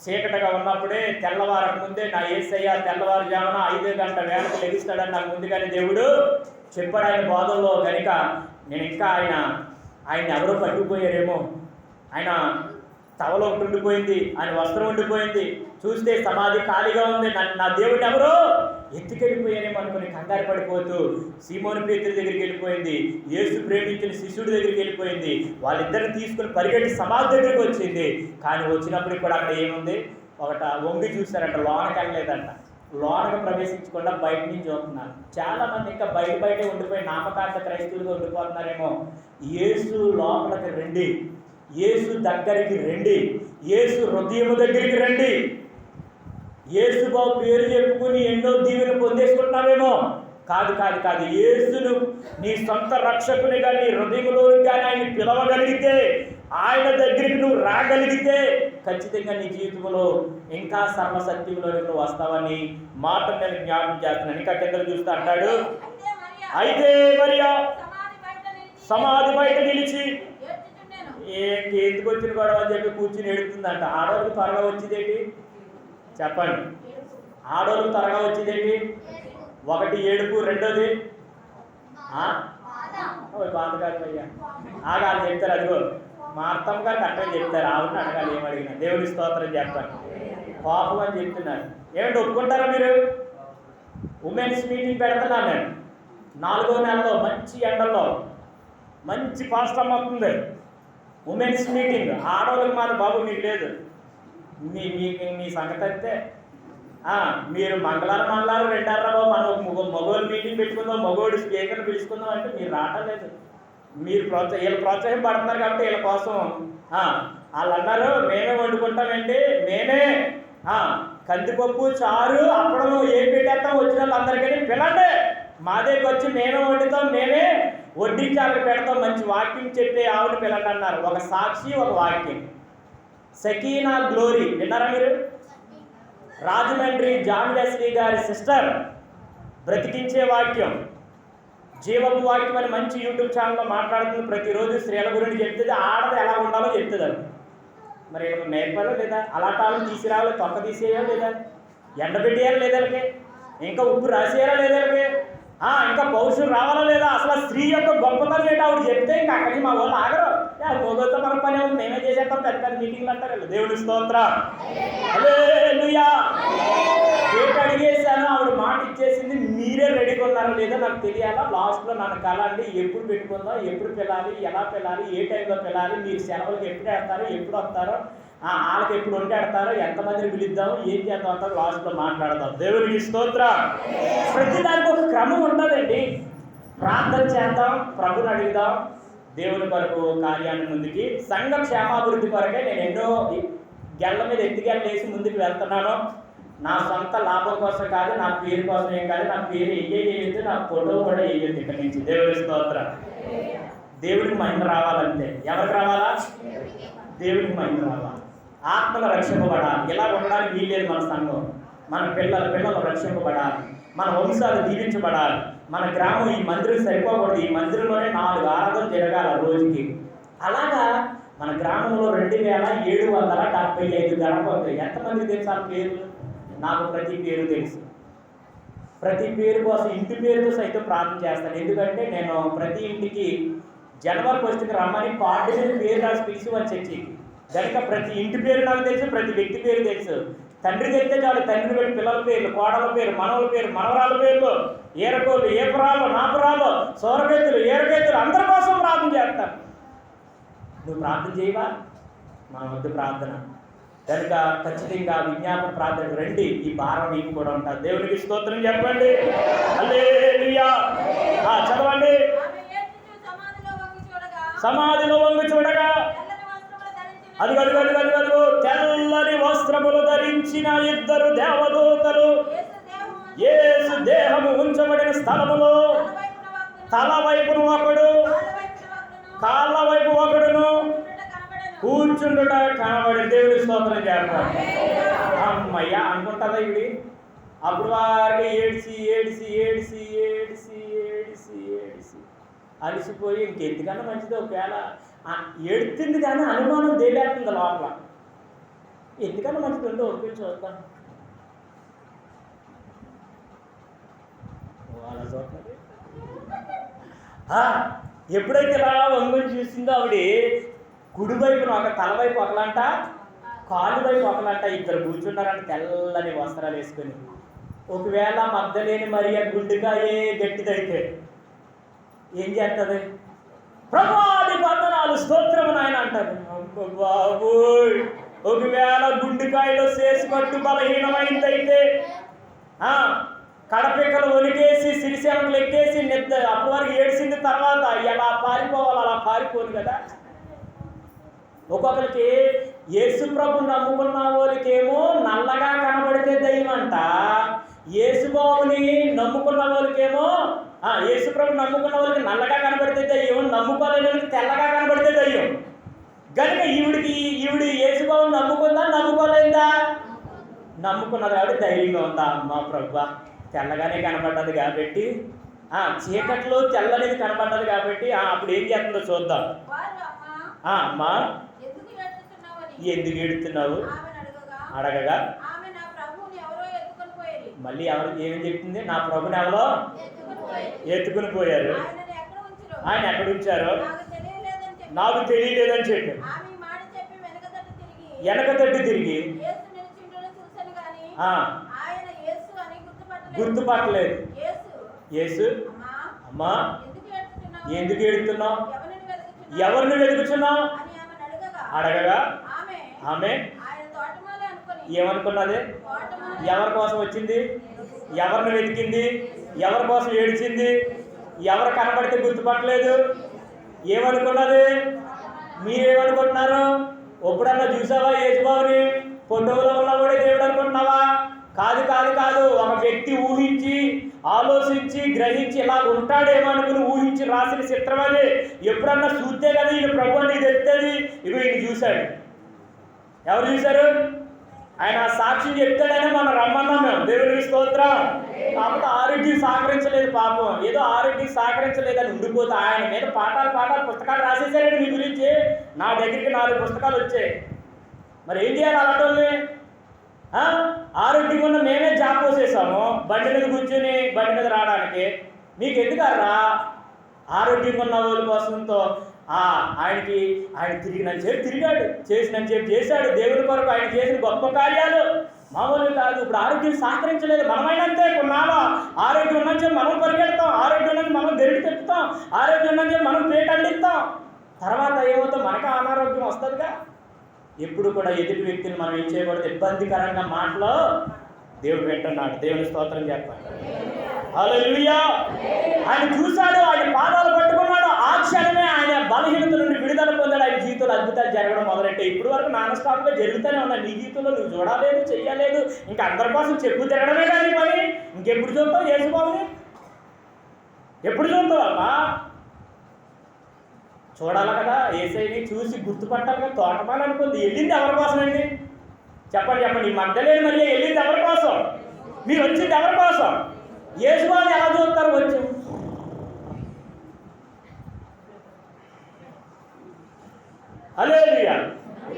చీకటగా ఉన్నప్పుడే తెల్లవారకు ముందే నా యేసయ్య తెల్లవారుజామున 5 గంటల వేళకు లెగిస్తాడని నాకు ముందుగానే దేవుడు చెప్పాడు ఆయన బోధనలో. కనుక నేను ఇంకా ఆయన ఎవరో పట్టుకుపోయారేమో, ఆయన తవలో ఒకటి ఉండిపోయింది, ఆయన వస్త్రం ఉండిపోయింది, చూస్తే సమాధి ఖాళీగా ఉంది, నా దేవుడిని ఎవరో ఎత్తుకెళ్ళిపోయారేమో అనుకుని కంగారు పడిపోతూ సీమోను పేతురు దగ్గరికి వెళ్ళిపోయింది. యేసు ప్రేమించిన శిష్యుడి దగ్గరికి వెళ్ళిపోయింది. వాళ్ళిద్దరిని తీసుకుని పరిగెట్టి సమాధి దగ్గరికి వచ్చింది. కానీ వచ్చినప్పుడు కూడా అక్కడ ఏముంది? వంగి చూశారంట, లోనకి వెళ్ళలేదంట. లోనకు ప్రవేశించకుండా బయట నుంచి చూస్తున్నారు. చాలా మంది ఇంకా బయటే ఉండిపోయి నామకార్థ క్రైస్తవులుగా ఉండిపోతున్నారేమో. యేసు లోపలికి రండి, యేసు దగ్గరికి రండి, యేసు హృదయం దగ్గరికి రండి. యేసు బాబు పేరు చెప్పుకుని ఎన్నో దీవెనలు పొందేసుకుంటున్నావేమో. కాదు. యేసును నీ సొంత రక్షకునిగా నీ హృదయంలోకి కానీ ఆయన పిలవగలిగితే, ఆయన దగ్గరికి నువ్వు రాగలిగితే ఖచ్చితంగా నీ జీవితంలో ఇంకా సర్వసత్యంలోకి నువ్వు వస్తావని మాట నేను జ్ఞాపకం చేస్తున్నాను. ఇంకా కింద చూస్తూ అంటాడు, అయితే మరియా సమాధి బయట నిలిచి ఎందుకు వచ్చిన గొడవ అని చెప్పి కూర్చుని ఏడుతుందంట. ఆడవాళ్ళకి త్వరగా వచ్చిందేంటి చెప్పండి? ఆడవాళ్ళకి త్వరగా వచ్చిందేంటి? ఒకటి ఏడుపు, రెండోది బాధ కాదు అయ్యా. ఆగాలి చెప్తారు. అదిగో మా అత్తమ్మ గారు కరెక్ట్గా చెప్తారు. ఆవిడని అడగాలి ఏమడిగినా. దేవుడి స్తోత్రం చెప్పండి. పాపం అని చెప్తున్నారు. ఏమంటే ఒప్పుకుంటారా మీరు? ఉమెన్స్ మీటింగ్ పెడుతున్నాను నేను. 4వ నెలలో మంచి ఎండల్లో మంచి పాస్టమ్ అవుతుంది ఉమెన్స్ మీటింగ్. ఆడవాళ్ళకి మాత్రం బాబు మీకు లేదు. మీ సంగతి అయితే మీరు మంగళవారం 2 బాబు మనం మగోళ్ళు మీటింగ్ పెట్టుకుందాం, మగోడు స్పీకర్ని పిలుచుకుందాం అంటే మీరు రావట్లేదు. మీరు వీళ్ళు ప్రోత్సాహం పడుతున్నారు కాబట్టి వీళ్ళ కోసం వాళ్ళు అన్నారు, మేమే వండుకుంటామండి, మేమే కందిపప్పు, చారు, అప్పడం ఏం పెట్టేస్తాం, వచ్చిన వాళ్ళందరికీ పిల్లండి, మా దగ్గరికి వచ్చి మేమే వండుతాం, మేమే వడ్డించి అక్కడ పెడతాం, మంచి వాక్యం చెప్పే ఆవుని పిల్లండి అన్నారు. ఒక సాక్షి, ఒక వాక్యం. సకీనా గ్లోరీ విన్నారా మీరు? రాజమండ్రి జాన్ వెస్లీ గారి సిస్టర్ బ్రతికించే వాక్యం, జీవపు వాక్యం అని మంచి యూట్యూబ్ ఛానల్లో మాట్లాడుతుంది. ప్రతిరోజు స్త్రీల గురించి చెప్తుంది, ఆడది ఎలా ఉండాలో చెప్తుంది. అది మరి నేర్పాలో లేదా? అలాంటి తీసిరావాలి, తొక్క తీసేయాలి లేదా? ఎండబెట్టేయాలి లేదా? ఇంకా ఉప్పు రాసేయాలా లేదా? ఇంకా పౌరుషులు రావాలా లేదా, అసలు స్త్రీ యొక్క గొప్పతనం ఏంటి ఆవిడ చెప్తే ఇంకా అక్కడికి మా వాళ్ళు ఆగరు. మొగలతో మన పని ఉంది, మేమే చేసేస్తాం, పెద్ద పెద్ద మీటింగ్లు అంటారు. దేవుడి స్తోత్రం, హల్లెలూయా. డేట్ అడిగేసాను, ఆవిడ మాట ఇచ్చేసింది. మీరే రెడీగా ఉన్నారో లేదో నాకు తెలియాలా. లాస్ట్లో నన్ను కలండి, ఎప్పుడు పెట్టుకుందాం, ఎప్పుడు పిల్లాలి, ఎలా పిల్లాలి, ఏ టైంలో పిల్లాలి, మీరు సెలవులకు ఎప్పుడు వేస్తారో, ఎప్పుడు వస్తారో, వాళ్ళకి ఎప్పుడు వంటాడతారో, ఎంతమందిని పిలుద్దాం, ఏం చేద్దాం అంటారు, లాస్ట్లో మాట్లాడదాం. దేవుడికి స్తోత్రం. ప్రతిదానికి ఒక క్రమం ఉంటుందండి. ప్రార్థన చేద్దాం, ప్రభుని అడుగుదాం, దేవుని కొరకు కార్యాన్ని ముందుకి, సంఘ క్షేమాభివృద్ధి కొరకే నేను ఎన్నో గెళ్ళ మీద ఎత్తిగెళ్ళ వేసి ముందుకు వెళ్తున్నాను. నా సొంత లాభం కోసం కాదు, నా పేరు కోసం ఏం కాదు. నా పేరు వేయద్దు, నా ఫోటో కూడా వేయద్దు ఇక్కడి నుంచి. దేవుడి స్తోత్రం. దేవుడికి మహిమ రావాలంటే ఎవరికి రావాలా? దేవుడికి మహిమ రావాలి. ఆత్మలు రక్షింపబడాలి. ఇలా ఉండడానికి వీల్లేదు. మన సంఘం, మన పిల్లలు రక్షింపబడాలి. మన వంశాలు దీవించబడాలి. మన గ్రామం ఈ మందిరం సరిపోకూడదు. ఈ మందిరంలోనే 4 ఆరాధనలు జరగాల రోజుకి. అలాగా మన గ్రామంలో 2775 గడప ఉంటాయి. ఎంతమందికి తెలుసు ఆ పేర్లు? నాకు ప్రతి పేరు తెలుసు. ప్రతి పేరు కోసం ఇంటి పేరుతో సైతం ప్రార్థన చేస్తాను. ఎందుకంటే నేను ప్రతి ఇంటికి జనవరి 1కి రమ్మని కార్డు మీద పేరు రాసి పిలిచి చర్చికి. కనుక ప్రతి ఇంటి పేరు నాకు తెలుసు, ప్రతి వ్యక్తి పేరు తెలుసు. తండ్రి తెలిస్తే చాలు, తండ్రిని బట్టి పిల్లల పేర్లు, కోడల పేరు, మనవల పేరు, మనవరాల పేర్లు, ఏరకోళ్ళు, ఏపురాలు, నాపురాలు, సోరకెత్తులు, ఏరకెత్తులు, అందరి కోసం ప్రార్థన చేస్తాను. నువ్వు ప్రార్థన చేయవా? మా వద్ద ప్రార్థన. కనుక ఖచ్చితంగా విజ్ఞాపన ప్రార్థన రండి. ఈ భారం నీకు కూడా ఉంటుంది. దేవునికి స్తోత్రం చెప్పండి. హల్లెలూయా. చదవండి. సమాధిలో వంగి చూడగా అదిగో తెల్లని వస్త్రములు ధరించిన 2 దేవదూతలు యేసు దేహము ఉంచబడిన స్థలములో తల వైపును ఒకడు, కాళ్ళ వైపు ఒకడును కూర్చుండుట కనబడి. దేవుడి స్తోత్రం చేస్తారు. అమ్మయ్య అనుకుంటుందా ఇవి? అప్పుడు వారికి ఏడ్చి అలిసిపోయి ఇంకెందుకన్నా మంచిది. ఒకవేళ ఏడుతుంది కానీ అనుమానం దేవేస్తుంది లోపల. ఎందుకన్నా మంచిది ఉందో ఒప్పించి చూద్దాం. ఎప్పుడైతే ఇలా వంగుని చూసిందో ఆవిడ కుడి వైపున ఒక తల వైపు ఒకలంట, కాలు వైపు ఒకలంట, 2 కూర్చున్నారంట తెల్లని వస్త్రాలు వేసుకొని. ఒకవేళ మగ్ధలేని మరియ గుండెకాయే గట్టిదైతే ఏం చేస్తుంది? ప్రభువాది వందనాలు, స్తోత్రము నాయన అంటారు. బాబోయ్, ఒకవేళ గుండెకాయలో చేసిపట్టు బలహీనమైందైతే, కడపిక్కలు ఒలిగేసి సిరిసేవలు ఎక్కేసి నిద్ర అప్పటి వరకు ఏడ్చింది. తర్వాత ఎలా పారిపోవాలి అలా పారిపోను కదా. ఒక్కొక్కరికి యేసు ప్రభు నమ్ముకున్న వాళ్ళకేమో నల్లగా కనబడితే దయ్యం అంట. యేసుబాబుని నమ్ముకున్న వాళ్ళకేమో యేసు ప్రభు నమ్ముకున్న వాళ్ళకి నల్లగా కనబడితే దయ్యం, నమ్ముకోలేని వాళ్ళకి తెల్లగా కనబడితే దయ్యం. కనుక ఈవిడి యేసుబాబుని నమ్ముకుందా, నమ్ముకోలేదా? నమ్ముకున్నది కాబట్టి ధైర్యంగా ఉందా? అమ్మా ప్రభు తెల్లగానే కనబడ్డది కాబట్టి, చీకట్లో తెల్లనిది కనబడ్డది కాబట్టి అప్పుడు ఏం చేస్తుందో చూద్దాం. అమ్మా ఎందుకు ఏడుతున్నావు అడగగా మళ్ళీ ఏమని చెప్తుంది? నా ప్రభుని ఎవరో ఎత్తుకుని పోయారు. ఆయన ఎక్కడ ఉంచారో నాకు తెలియలేదని చెప్పి వెనక తట్టు తిరిగి గుర్తుపట్టలేదు. యేసు అమ్మా ఎందుకు ఏడుతున్నావు, ఎవరిని వెతుకుతున్నావు అడగగా ఆమె ఏమనుకున్నది? ఎవరి కోసం వచ్చింది, ఎవరిని వెతికింది, ఎవరి కోసం ఏడ్చింది, ఎవరు కనబడితే గుర్తుపట్టలేదు, ఏమనుకున్నది? మీరేమనుకుంటున్నారు? ఎప్పుడన్నా చూసావా యేసుబాబుని? ఫోటోలో ఉన్నవాడే దేవుడు అనుకుంటున్నావా? కాదు కాదు కాదు. ఒక వ్యక్తి ఊహించి, ఆలోచించి, గ్రహించి ఇలా ఉంటాడేమో అనుకుని ఊహించి రాసిన చిత్రం అది. ఎప్పుడన్నా చూస్తే కదా ఈయన ప్రభు అని తెలుస్తుంది. ఇగో ఈయన చూశాడు. ఎవరు చూశారు? ఆయన సాక్షి చెప్తాడని మనం రమ్మన్నాం మేము. దేవుడికి స్తోత్రం. కాబట్టి ఆరోగ్యం సహకరించలేదు పాపం. ఏదో ఆరోగ్యం సహకరించలేదని ఉండిపోతే ఆయన మీద పాఠాలు పుస్తకాలు రాసేసారండి మీ గురించి. నా దగ్గరికి 4 పుస్తకాలు వచ్చాయి. మరి ఏం చేయాలి అలాంటి? ఆరోగ్యంగా ఉన్న మేమే జాబ్ పోసేసాము బండి మీద కూర్చుని, బండి మీద రావడానికి. మీకు ఎందుకర్రా ఆరోగ్యంగా ఉన్న వాళ్ళ కోసంతో ఆయన తిరిగినని చెప్పి తిరిగాడు, చేసినని చెప్పి చేశాడు. దేవుని కొరకు ఆయన చేసిన గొప్ప కార్యాలు మామూలు కాదు. ఇప్పుడు ఆరోగ్యం సహకరించలేదు. మనమైనంతే కొన్నాళ్ళు ఆరోగ్యం ఉన్నని చెప్పి మనం పరిగెడతాం, ఆరోగ్యం ఉన్నది మనం గెరిటి తెప్పుతాం, ఆరోగ్యం ఉన్నని చెప్పి మనం పేట అందిస్తాం. తర్వాత ఏమవుతాం, మనకు అనారోగ్యం వస్తుందిగా. ఎప్పుడు కూడా ఎదుటి వ్యక్తిని మనం ఏం చేయకూడదు, ఇబ్బందికరంగా మాటలో దేవుడు వింటున్నాడు. దేవుని స్తోత్రం చెప్పాలి. హల్లెలూయా. ఆయన చూశాడు, ఆయన పాదాలు పట్టుకున్నాడు. ఆ క్షణమే ఆయన బలహీనత నుండి విడుదల పొందాడు. ఆయన జీవితంలో అద్భుతాలు జరగడం మొదలెట్టే. ఇప్పుడు వరకు నాన్ స్టాప్గా జరుగుతూనే ఉన్నాయి. నీ జీవితంలో నువ్వు చూడలేదు, చెయ్యలేదు, ఇంకా అందరి కోసం చెప్పు తిరగడమే కానీ పని. ఇంకెప్పుడు చూస్తావు యేసుబాబుని? ఎప్పుడు చూస్తావమ్మా? చూడాలి కదా, యేసయ్యని చూసి గుర్తుపట్టాలి కదా. తోటమాల అనుకుంది, వెళ్ళింది ఎవరి కోసమండి? చెప్పండి చెప్పండి. ఈ మగ్దలేని మరియ వెళ్ళింది ఎవరి కోసం? మీరు వచ్చింది ఎవరి కోసం? యేసుబాబుని ఎలా చూస్తారు? వచ్చి హల్లెలూయా.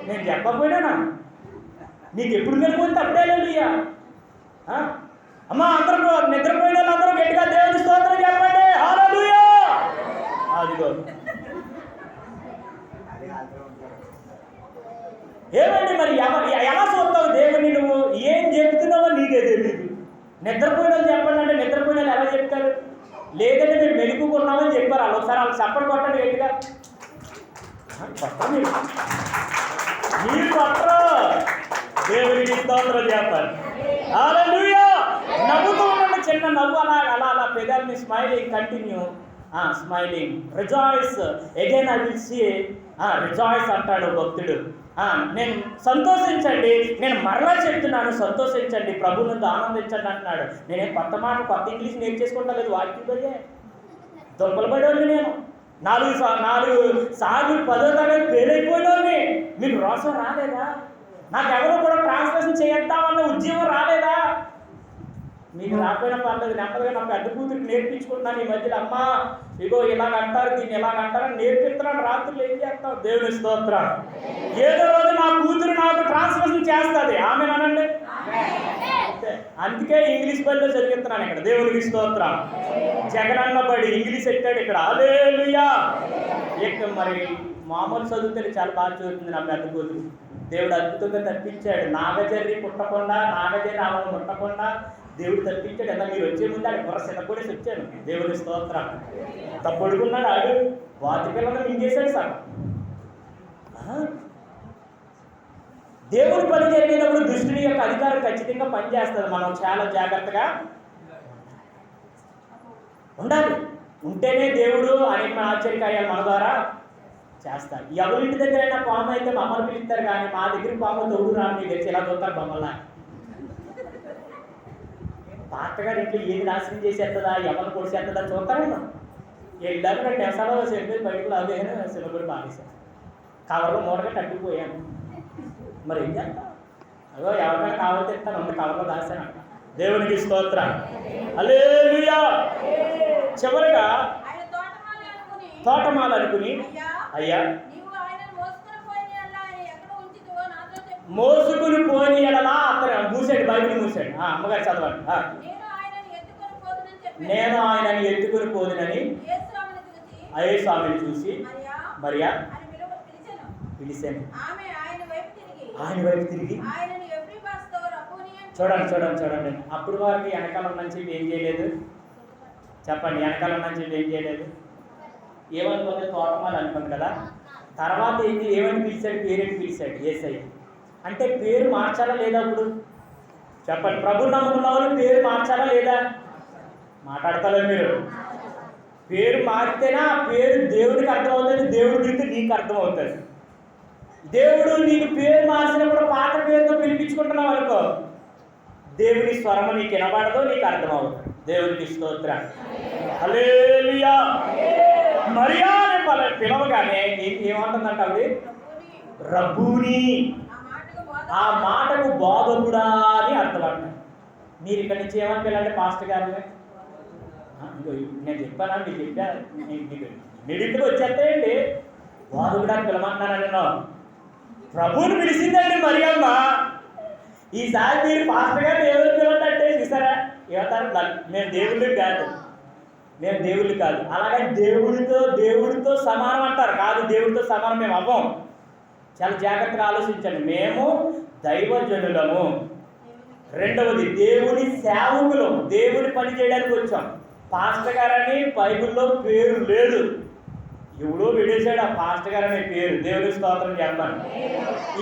నేను చెప్పకపోయినా నీకు ఎప్పుడు మెలుగుంది అప్పుడే హల్లెలూయా. అమ్మా అందరూ నిద్రపోయిన వాళ్ళందరూ గట్టిగా దేవుని స్తోత్రం చెప్పండి. హల్లెలూయా. అదిగో ఏమండి మరి ఎలా చూస్తావు దేవుని? నువ్వు ఏం చెప్తున్నావో నీకే తెలియదు. నిద్రపోయిన వాళ్ళు చెప్పండి అంటే నిద్రపోయిన వాళ్ళు ఎలా చెప్తారు? లేదంటే మీరు మెలుగుకున్నామని చెప్పారు. వాళ్ళు ఒకసారి వాళ్ళు చప్పటి కొట్టండి గట్టిగా. మీరు కొట్టరు, దేవునికి స్తోత్రం చెప్పాలి. హల్లెలూయా. నవ్వుతూ ఉండండి, చిన్న నవ్వు అలా అలా అలా పెదాలని smiling continue. Smiling rejoice again I will see rejoice అంటాడు భక్తుడు. నేను సంతోషించండి, నేను మరలా చెప్తున్నాను సంతోషించండి, ప్రభు నుండి ఆనందించండి అంటున్నాడు. నేనేం కొత్త ఇంగ్లీష్ నేర్చేసుకుంటా లేదు. వాక్యం పోయే దొంగలు పడేవాడిని నేను. 4 సార్లు 10వ తరగతి ఫెయిల్ అయిపోయినోని. మీకు రోషం రాలేదా? నాకెవరో కూడా ట్రాన్స్లేషన్ చేద్దామన్న ఉద్యోగం రాలేదా? మీకు రాకపోయినా పర్లేదు, నెమ్మదిగా నా పెద్ద కూతురికి నేర్పించుకుంటున్నాను ఈ మధ్యలో. అమ్మా ఇగో ఇలాగంటారు, దీన్ని ఎలాగంటారని నేర్పిస్తున్నాను. రాత్రులు ఏం చేస్తావు? దేవుని స్తోత్రం. ఏదో రోజు నా కూతురు నాకు ట్రాన్స్లేషన్ చేస్తుంది. ఆమె అనండి. అందుకే ఇంగ్లీష్ బడిలో చదివిస్తున్నాను ఇక్కడ. దేవునికి స్తోత్రం. జగనన్న బడి ఇంగ్లీష్ పెట్టాడు ఇక్కడ. హల్లెలూయా. ఇక మరి మామూలు చదువుతే చాలా బాగా చదువుతుంది నా పెద్ద కూతురు. దేవుడు అద్భుతంగా తప్పించాడు. నాగజర్రి పుట్టకుండా, నాగజర్రి ఆమెను ముట్టకుండా దేవుడు తప్పించాడు. ఎలా మీరు వచ్చే ముందు ఆడు బుర్ర సిద్ధపడేసి వచ్చాను. దేవుని స్తోత్రం. తప్పుడుకున్నాడు ఆడు. వాతి పిల్లలు మింగేశాడు సార్. దేవుడి పని జరిగేటప్పుడు దుష్టుని యొక్క అధికారం ఖచ్చితంగా పనిచేస్తుంది. మనం చాలా జాగ్రత్తగా ఉండాలి. ఉంటేనే దేవుడు అనేక ఆశ్చర్యకార్యాలు మన ద్వారా చేస్తారు. ఎవరింటి దగ్గరైనా పాము అయితే మమ్మల్ని పిలుస్తారు, కానీ మా దగ్గర పాము తోడు రాని మీకు తెలిసి ఎలా చూస్తారు మమ్మల్ని. పాతగారు ఇంట్లో ఏది నాశనం చేసేస్తుందా, ఎవరిని పొడిచేస్తుందా చూస్తారేమో. వెళ్ళాక 2 నిమిషాలు చెప్పి బయటకు లాగేను. సిలబడి బాగేశాను. కవర్లో మూటగా తగ్గిపోయాను. మరి ఏం చేస్తాను? అదో ఎవరికైనా కవర్ తెస్తాను, అంత కవర్లో దాచానంట. దేవునికి స్తోత్రం. హల్లెలూయా. చివరిగా తోటమాల అనుకుని, అయ్యా మోసుకుని పోని ఎడలా అతను మూసాడు, బైబిల్ మూసాడు. అమ్మగారు చదవండి. నేను ఆయనని ఎత్తుకుని పోదునని యేసు ఆమెను చూసి మరియా పిలిచాను. ఆయన వైపు తిరిగి చూడండి. అప్పుడు వారికి వెనకాల నుంచి ఏం చేయలేదు? చెప్పండి. వెనకాల నుంచి ఏం చేయలేదు? ఏమనుకోలేదు? తోటమాల అనుకుంది కదా. తర్వాత ఏమని పిలిచాడు? పేరేంటి పిలిచాడు? యేసయ్య. అంటే పేరు మార్చాలా లేదా? అప్పుడు చెప్పండి. ప్రభు నమ్ముకున్న వాళ్ళు పేరు మార్చాలా లేదా? మాట్లాడతారు మీరు. పేరు మారితేనే ఆ పేరు దేవుడికి అర్థమవుతుంది, దేవుడి గురించి నీకు అర్థమవుతుంది. దేవుడు నీకు పేరు మార్చినప్పుడు పాత పేరుతో పిలిపించుకుంటున్నావు అనుకో, దేవుని స్వరము నీకు వినబడదో, నీకు అర్థమవుతుంది. దేవునికి స్తోత్రం. హల్లెలూయా. మరియా అని పిలవగానే ఏమంటుందంట ఆవిడ? రబ్బూని. ఆ మాటకు బోధకుడా అని అర్థం అంట. మీరు ఇక్కడి నుంచి ఏమని పిల్లంటే పాస్టర్ గారు నేను చెప్పానా? మీరు చెప్పా మీరింటికి వచ్చేస్తాయండి. బోధకుడా అని పిలవమంటున్నాను నేను. ప్రభువుని పిలిచిందండి మరియమ్మ. ఈసారి మీరు పాస్టర్ గారు దేవుడిని పిలవంటే చూసారా? ఏమంటారు? మేము దేవుడికి కాదు, మేము దేవుళ్ళు కాదు. అలాగే దేవుడితో సమానం అంటారు. కాదు, దేవుడితో సమానం మేము అవ్వం. చాలా జాగ్రత్తగా ఆలోచించండి. మేము దైవజనులము. రెండవది దేవుని సేవకులు, దేవుని పని చేయడానికి వచ్చాం. పాస్టర్ గారని బైబిల్లో పేరు లేదు. ఎవడో విడేశాడు ఆ పాస్టర్ గారు అనే పేరు. దేవుని స్తోత్రం చేద్దాం.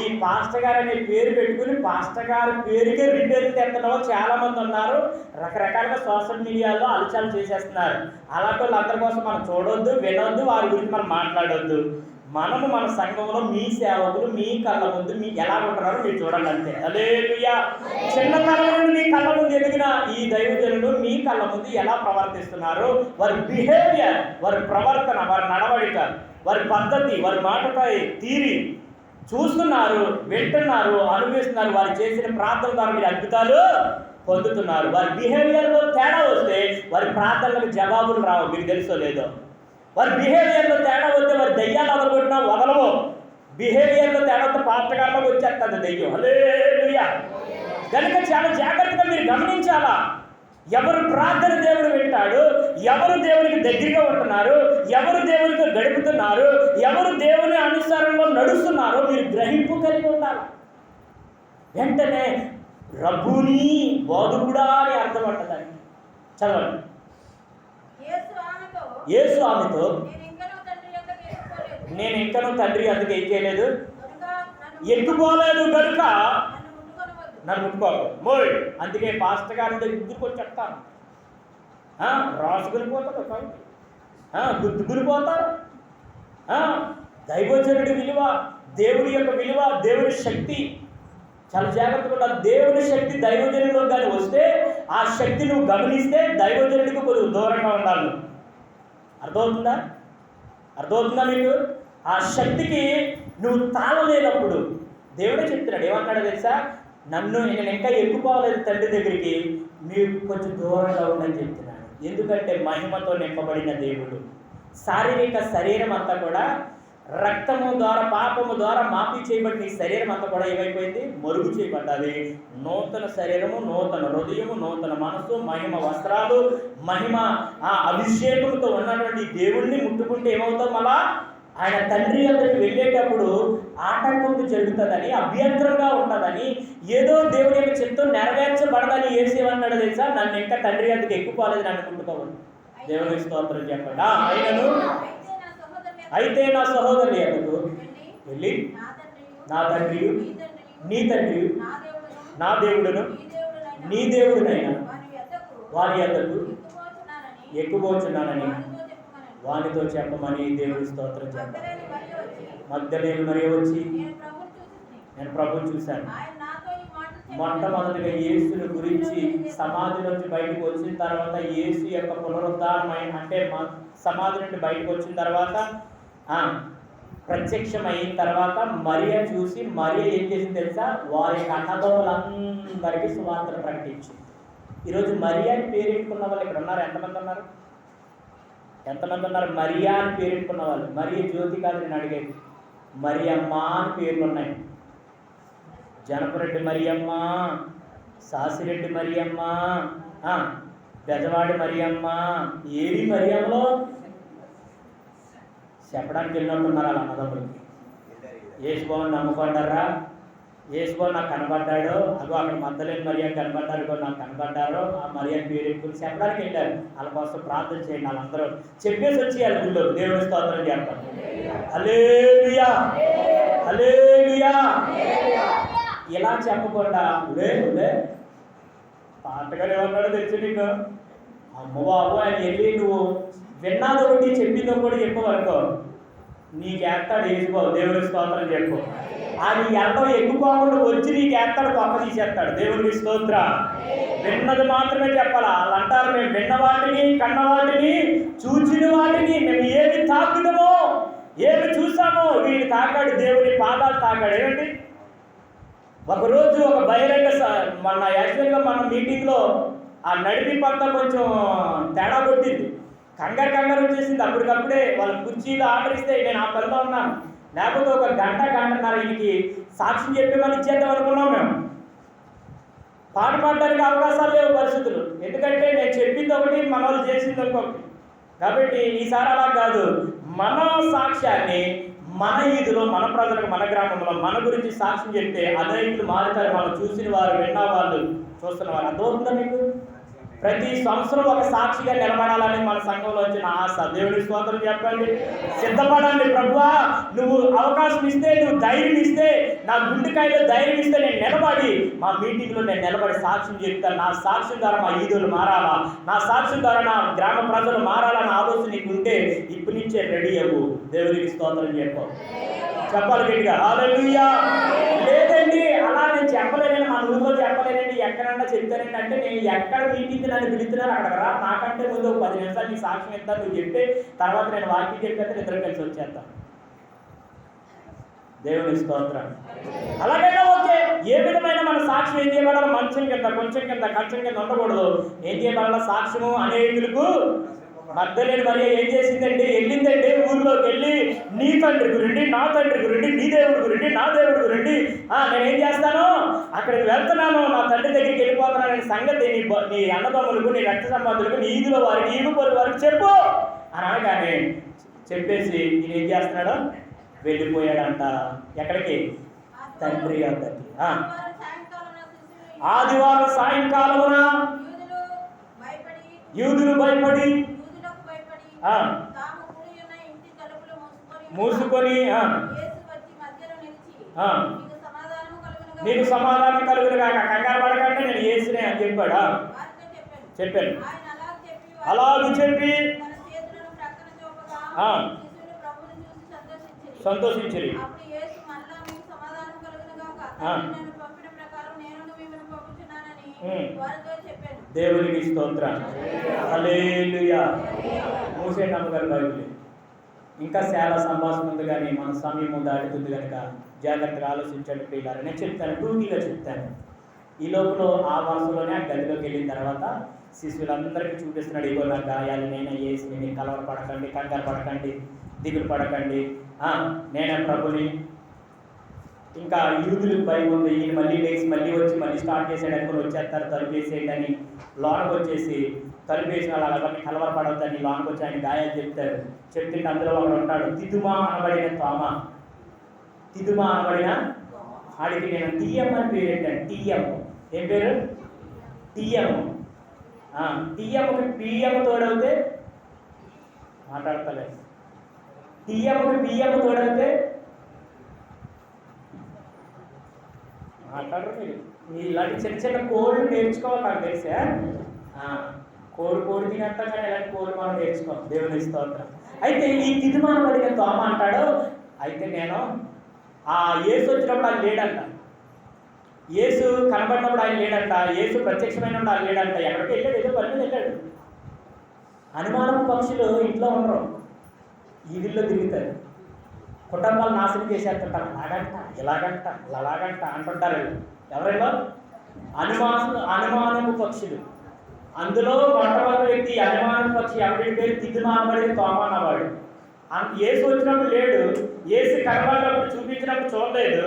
ఈ పాస్టర్ గారు అనే పేరు పెట్టుకుని పాస్టర్ గారి పేరుకే రిపేర్లు తెస్తున్న వాళ్ళు చాలా మంది ఉన్నారు. రకరకాలుగా సోషల్ మీడియాలో అలచాలు చేసేస్తున్నారు. అలాంటి వాళ్ళందరి కోసం మనం చూడొద్దు, వినొద్దు, వారి గురించి మనం మాట్లాడొద్దు. మనము మన సంఘంలో మీ సేవకులు మీ కళ్ళ ముందు మీ ఎలా ఉంటున్నారో మీరు చూడండి అంతే. హల్లెలూయా. చిన్నతనం నుండి మీ కళ్ళ ముందు ఎదిగిన ఈ దైవజనులు మీ కళ్ళ ముందు ఎలా ప్రవర్తిస్తున్నారు, వారి బిహేవియర్, వారి ప్రవర్తన, వారి నడవడిక, వారి పద్ధతి, వారి మాటపై తీరి చూస్తున్నారు, వింటున్నారు, అనుభవిస్తున్నారు. వారు చేసిన ప్రార్థన ద్వారా మీరు అద్భుతాలు పొందుతున్నారు. వారి బిహేవియర్లో తేడా వస్తే వారి ప్రార్థనలకు జవాబులు రావు. మీకు తెలుసో లేదో. వారి బిహేవియర్లో తేడా వస్తే వారి దయ్యాలు వదలగొట్టినా వదలవు. బిహేవియర్లో తేడా వస్తే పాత్రకారంలోకి వచ్చేస్తుంది దెయ్యం. హల్లెలూయా. కనుక చాలా జాగ్రత్తగా మీరు గమనించాలా. ఎవరు ప్రార్థన దేవుడు వింటాడు, ఎవరు దేవునికి దగ్గరగా ఉంటున్నారు, ఎవరు దేవునితో గడుపుతున్నారు, ఎవరు దేవుని అనుసారంలో నడుస్తున్నారో మీరు గ్రహింపు కలిగి ఉండాలి. వెంటనే రబ్బుని బోధకుడా అని అర్థం అంటదాన్ని. చదవండి. యేసు ఆమెతో నేను ఇంకనూ తండ్రి అందుకు ఏం చేయలేదు, ఎత్తుకోలేదు కనుక నన్ను ముట్టుకోకు మోయ్. అందుకే పాస్టర్ గారి దగ్గరికి వచ్చి చెప్తాను, రాసుకునిపోతారు, గుద్దుకునిపోతారు. దైవజనుడి విలువ, దేవుడి యొక్క విలువ, దేవుడి శక్తి చాలా జాగ్రత్తగా ఉండాలి. దేవుని శక్తి దైవజనుడిలో కానీ వస్తే ఆ శక్తి నువ్వు గమనిస్తే దైవజనుడికి కొద్దిగా దూరంగా ఉండాలి. అర్థమవుతుందా మీకు? ఆ శక్తికి నువ్వు తాళలేనప్పుడు దేవుడే చెప్తున్నాడు. ఏమన్నాడో తెలుసా? నేను ఇంకా ఎక్కుపోలేదు తండ్రి దగ్గరికి, మీరు కొంచెం దూరంగా ఉండని చెప్తున్నాడు. ఎందుకంటే మహిమతో నింపబడిన దేవుడు. శారీరక శరీరం అంతా కూడా రక్తము ద్వారా, పాపము ద్వారా మాఫీ చేయబడిన ఈ శరీరం అంతా కూడా ఏమైపోయింది? మరుగు చేయబడ్డది. నూతన శరీరము, నూతన హృదయము, నూతన మనస్సు, మహిమ వస్త్రాలు, మహిమ అభిషేకంతో ఉన్నటువంటి దేవుణ్ణి ముట్టుకుంటే ఏమవుతాం? మళ్ళా ఆయన తండ్రి అందరికి వెళ్ళేటప్పుడు ఆటంకం జరుగుతుందని, అభ్యంతరంగా ఉంటుందని, ఏదో దేవుని యొక్క చిత్తం నెరవేర్చబడదని ఏసేమన్నాడు తెలుసా? నన్ను ఇంకా తండ్రి అందుకు ఎక్కుపోలేదు, నన్ను ముట్టుకోవాలి. దేవుని స్తోత్రం చెప్పండి. అయితే నా సహోదరుని ఎద్దకు వెళ్ళి, నా తండ్రి నీ తండ్రి నా దేవుడును నీ దేవుడునైనా వారి ఎద్దకు ఎక్కుపోచున్నానని వానితో చెప్పమని దేవుడి స్తోత్రం చెప్పాలి. మగ్దలేను మరి వచ్చి నేను ప్రభువుని చూశాను. మొట్టమొదటిగా యేసుని గురించి సమాధి నుంచి బయటకు వచ్చిన తర్వాత, యేసు యొక్క పునరుద్ధారమైన అంటే సమాధి నుండి బయటకు వచ్చిన తర్వాత ప్రత్యక్షం అయిన తర్వాత మరియ చూసి, మరియ ఏం చేసింది తెలుసా? వారి అన్నదమ్ములందరికీ సువార్తను ప్రకటించింది. ఈరోజు మరియా అని పేరెట్టుకున్న వాళ్ళు ఇక్కడ ఉన్నారు. ఎంతమంది ఉన్నారు? మరియా అని పేరెట్టుకున్న వాళ్ళు. మరియ జ్యోతి కాదు నేను అడిగేది, మరియమ్మ అని పేర్లు ఉన్నాయి. జనపరెడ్డి మరియమ్మ, సాసిరెడ్డి మరియమ్మ, బెజవాడి మరియమ్మ. ఏది మరియమ్మలో చెప్పడానికి వెళ్ళినట్టున్నారు వాళ్ళ అన్నదమ్ములకి. యేసుబాబు నమ్ముకుంటారా? యేసుబాబు నాకు కనబడ్డాడు, అగో అక్కడ మగ్దలేని మరియా కనబడ్డారు, నాకు కనబడ్డారు, ఆ మరియా పేరు ఎక్కువ చెప్పడానికి వెళ్ళారు. వాళ్ళ కోసం ప్రార్థన చేయండి. వాళ్ళందరూ చెప్పేసి వచ్చి వాళ్ళ గుళ్ళో దేవుని స్తోత్రం చేస్తారు. హల్లెలూయా, హల్లెలూయా. ఇలా చెప్పకుండా లే పాటగారు ఏమన్నాడో తెలుసు నీకు? అమ్మబాబు ఆయన వెళ్ళి నువ్వు విన్నాదో ఒకటి చెప్పిందో కూడా చెప్పవనుకో, నీకు వేస్తాడు యేసుబాబు. దేవుని స్తోత్రం చెప్పు. అది ఎంతో ఎక్కువకుండా వచ్చి నీకు వేస్తాడు, గొప్ప తీసేస్తాడు. దేవుని స్తోత్ర. విన్నది మాత్రమే చెప్పాలా. వాళ్ళు అంటారు, మేము విన్న వాటిని, కన్న వాటిని, చూచిన వాటిని, మేము ఏమి తాకుతామో, ఏమి చూసామో వీడిని తాకాడు, దేవుని పాదాలు తాకాడు. ఏమండి, ఒకరోజు ఒక బహిరంగ యాక్చువల్గా మన మీటింగ్లో ఆ నడిపింపంతా కొంచెం తేడా కొట్టింది. కంగారు వచ్చేసింది. అప్పటికప్పుడే వాళ్ళ కుర్చీలు ఆర్డర్ ఇస్తే నేను ఆ పనిలో ఉన్నాను. లేకపోతే ఒక గంటన్నర ఈయనకి సాక్ష్యం చెప్పేమని ఇచ్చేద్దాం అనుకున్నాం. మేము పాట పాడడానికి అవకాశాలు లేవు పరిస్థితులు. ఎందుకంటే నేను చెప్పింది ఒకటి, మన వాళ్ళు చేసింది ఇంకొకటి. కాబట్టి ఈసారి అలా కాదు, మన సాక్ష్యాన్ని మన ఈదులో, మన ప్రజలకు, మన గ్రామంలో మన గురించి సాక్ష్యం చెప్తే అనేకులు మారుతారు. మనం చూసిన వారు, విన్న వాళ్ళు, చూస్తున్న వారు. అర్థమవుతుందా మీకు? ప్రతి సంవత్సరం ఒక సాక్షిగా నిలబడాలని మన సంఘంలో వచ్చిన ఆశ. దేవుడి స్తోత్రం చెప్పండి. సిద్ధపడండి. ప్రభువా, నువ్వు అవకాశం ఇస్తే, నువ్వు ధైర్యం ఇస్తే, నా గుండెకాయలో ధైర్యం ఇస్తే నేను నిలబడి మా మీటింగ్లో నేను నిలబడి సాక్ష్యం చెప్తాను. నా సాక్ష్యం ద్వారా మా ఈదులు మారాలా, నా సాక్ష్యం ద్వారా నా గ్రామ ప్రజలు మారాలన్న ఆలోచన నీకు ఉంటే ఇప్పటి నుంచే రెడీ అవ్వు. దేవుడికి స్తోత్రం చెప్పాలి గట్టిగా హల్లెలూయా. లేదండి అలా నేను చెప్పలేనండి, మన ఊళ్ళో చెప్పలేనండి, ఎక్కడన్నా చెప్తానండి అంటే, నేను ఎక్కడ మీటింగ్ నన్ను పిలుస్తున్నాను అక్కడ రా, నాకంటే ముందు 10 నిమిషాలు నీ సాక్ష్యం ఇస్తాను, నువ్వు చెప్తే తర్వాత నేను వాక్యం చెప్పేస్తే ఇద్దరు కలిసి వచ్చేస్తాను. దేవుని స్తోత్రం. అలాగైనా ఓకే. ఏ విధమైన మన సాక్ష్యం ఏం చేయబడాలి? మంచం కింద, కొంచెం కింద, కంచం కింద ఉండకూడదు. ఏం చేయబడాలి? సాక్ష్యము అనేకులకు. మగ్దలేని మరియ ఏం చేసిందండి? వెళ్ళిందండి ఊర్లోకి వెళ్ళి, నీ తండ్రి గురండి, నా తండ్రి గురండి, నీ దేవుడి గురండి, నా దేవుడి గురండి, నేనేం చేస్తాను, అక్కడికి వెళ్తున్నాను, నా తండ్రి దగ్గరికి వెళ్ళిపోతున్నాననే సంగతి నీ అన్నదమ్ములకు, నీ రక్త సంబంధులకు, నీ ఈదుల వారికి, ఈగు పొరుగు వారికి చెప్పు అని అనగానే చెప్పేసి ఈయన ఏం చేస్తున్నాడు? వెళ్ళిపోయాడంట. ఎక్కడికి? తండ్రి వద్దకి. ఆదివారం సాయంకాలమున యూదులు భయపడి మూసుకొని నీకు సమాధానం కలుగును కాక, కంగారు పడకండి, నేను యేసునే అని చెప్పాడా? చెప్పాను. అలాగూ చెప్పి సంతోషించరు. దేవునికి స్తోత్రం. హల్లెలూయా. మూసే నమ్మగారు బైబిల్. ఇంకా చాలా సంభాషణ ఉంది, కానీ మన సమయం దాటుతుంది కనుక జాగ్రత్తగా ఆలోచించండి ప్రియులారా. నేను చెప్తాను, టూకీగా చెప్తాను. ఈ లోపల ఆ వరుసలోనే ఆ గదిలోకి వెళ్ళిన తర్వాత శిష్యులందరికీ చూపిస్తున్నాడు, ఇగో నా గాయాలు నేనే చేసి, మీరు కలవర పడకండి, కంగారు పడకండి, దిగులు పడకండి, నేనే ప్రభుని. ఇంకా యూదులకు భయం ఉంది, ఈయన మళ్ళీ లేచి మళ్ళీ వచ్చి మళ్ళీ స్టార్ట్ చేసాడు అనుకుని వచ్చేస్తారు, తలుపు వేసేయండి అని లోనకు వచ్చేసి తలుపు వేసిన వాళ్ళు అలాగే కలవరపడవద్దని లోనకు వచ్చి ఆయన గాయాలు చెప్తారు. చెప్తే అందులో ఒకడు ఉంటాడు, తిదుమా అనబడిన తోమా. తిదుమా అనబడిన ఆడికి నేను టీఎం అని పేరు పెట్టాను. టీఎం ఏం పేరు? టీఎం. టీఎంకి పిఎం తోడవుతే మాట్లాడతలేదు. టీఎంకి పిఎం తోడవుతే మాట్లాడరు. మీరు ఇలాంటి చిన్న చిన్న కోళ్ళు నేర్చుకోవాలి. నాకు తెలిసా కోడి తినేస్తాం, కానీ ఇలాంటి కోళ్ళు మనం నేర్చుకోం. దేవుని స్తోత్రం. అయితే ఈ తిదుమాన పడిన తోమ అంటాడు, అయితే నేను యేసు వచ్చినప్పుడు ఆయన లేడంట, యేసు కనబడినప్పుడు ఆయన లేడంట, యేసు ప్రత్యక్షమైనప్పుడు ఆయన లేడంట, ఎక్కడికి వెళ్ళాడు, ఏదో పని మీద వెళ్ళాడు. అనుమానం పక్షులు ఇంట్లో ఉండరు, ఈదిల్లో తిరుగుతారు, కుటుంబాలు నాశనం చేసేస్తుంటారు. అలాగంట, ఇలాగంట, అలాగంట అంటుంటారు. ఎవరైనా అనుమానపు పక్షులు. అందులో మొట్టమొదటి వ్యక్తి అనుమానపు పక్షి ఎవరి పేరు? తిదుమానబడిన తోమ అన్నవాడు. యేసు వచ్చినప్పుడు లేడు, యేసు కనబడినప్పుడు చూపించినప్పుడు చూడలేదు.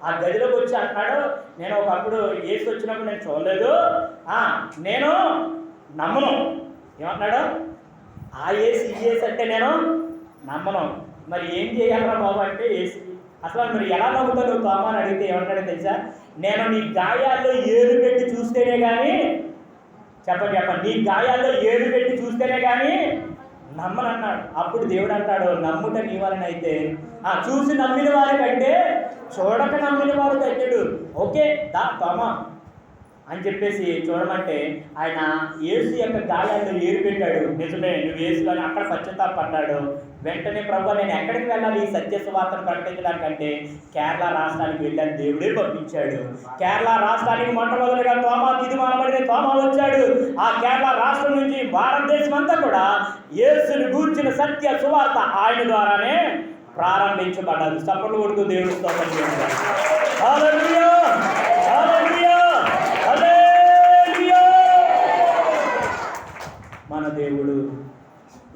ఆ గదిలోకి వచ్చి అంటున్నాడు, నేను ఒకప్పుడు యేసు వచ్చినప్పుడు నేను చూడలేదు, నేను నమ్మను. ఏమంటున్నాడు? ఆ యేసు ఈ యేసు అంటే నేను నమ్మను. మరి ఏం చేయాలరా బాబు అంటే యేసు. అసలు మరి ఎలా నమ్ముతావు నువ్వు తోమ అని అడిగితే ఏమంటాడో తెలుసా? నేను నీ గాయాల్లో ఏలు పెట్టి చూస్తేనే కానీ, చెప్పండి, నీ గాయాల్లో ఏలు పెట్టి చూస్తేనే కానీ నమ్మనన్నాడు. అప్పుడు దేవుడు అంటాడు, నమ్ముట నీ వలన అయితే చూసి నమ్మిన వారి కంటే చూడక నమ్మిన వారు తగ్గడు. ఓకే దా తోమ అని చెప్పేసి చూడమంటే ఆయన యేసు యొక్క గాయాల్లో ఏరు పెట్టాడు. నిజమే, నువ్వు యేసు అని అక్కడ పశ్చాత్తాపడ్డాడు. వెంటనే ప్రభు నేను ఎక్కడికి వెళ్ళాలి ఈ సత్య సువార్తను ప్రకటించడానికంటే కేరళ రాష్ట్రానికి వెళ్ళాను, దేవుడే పంపించాడు. కేరళ రాష్ట్రానికి మొట్టమొదటిగా తిదుమానబడిన తోమ వచ్చాడు. ఆ కేరళ రాష్ట్రం నుంచి భారతదేశం అంతా కూడా యేసుని గూర్చిన సత్య సువార్త ఆయన ద్వారానే ప్రారంభించబడ్డది. సపోర్ట్ కొడుతూ దేవుడు స్తోత్రం చేశాడు. హల్లెలూయా, హల్లెలూయా, హల్లెలూయా. మన దేవుడు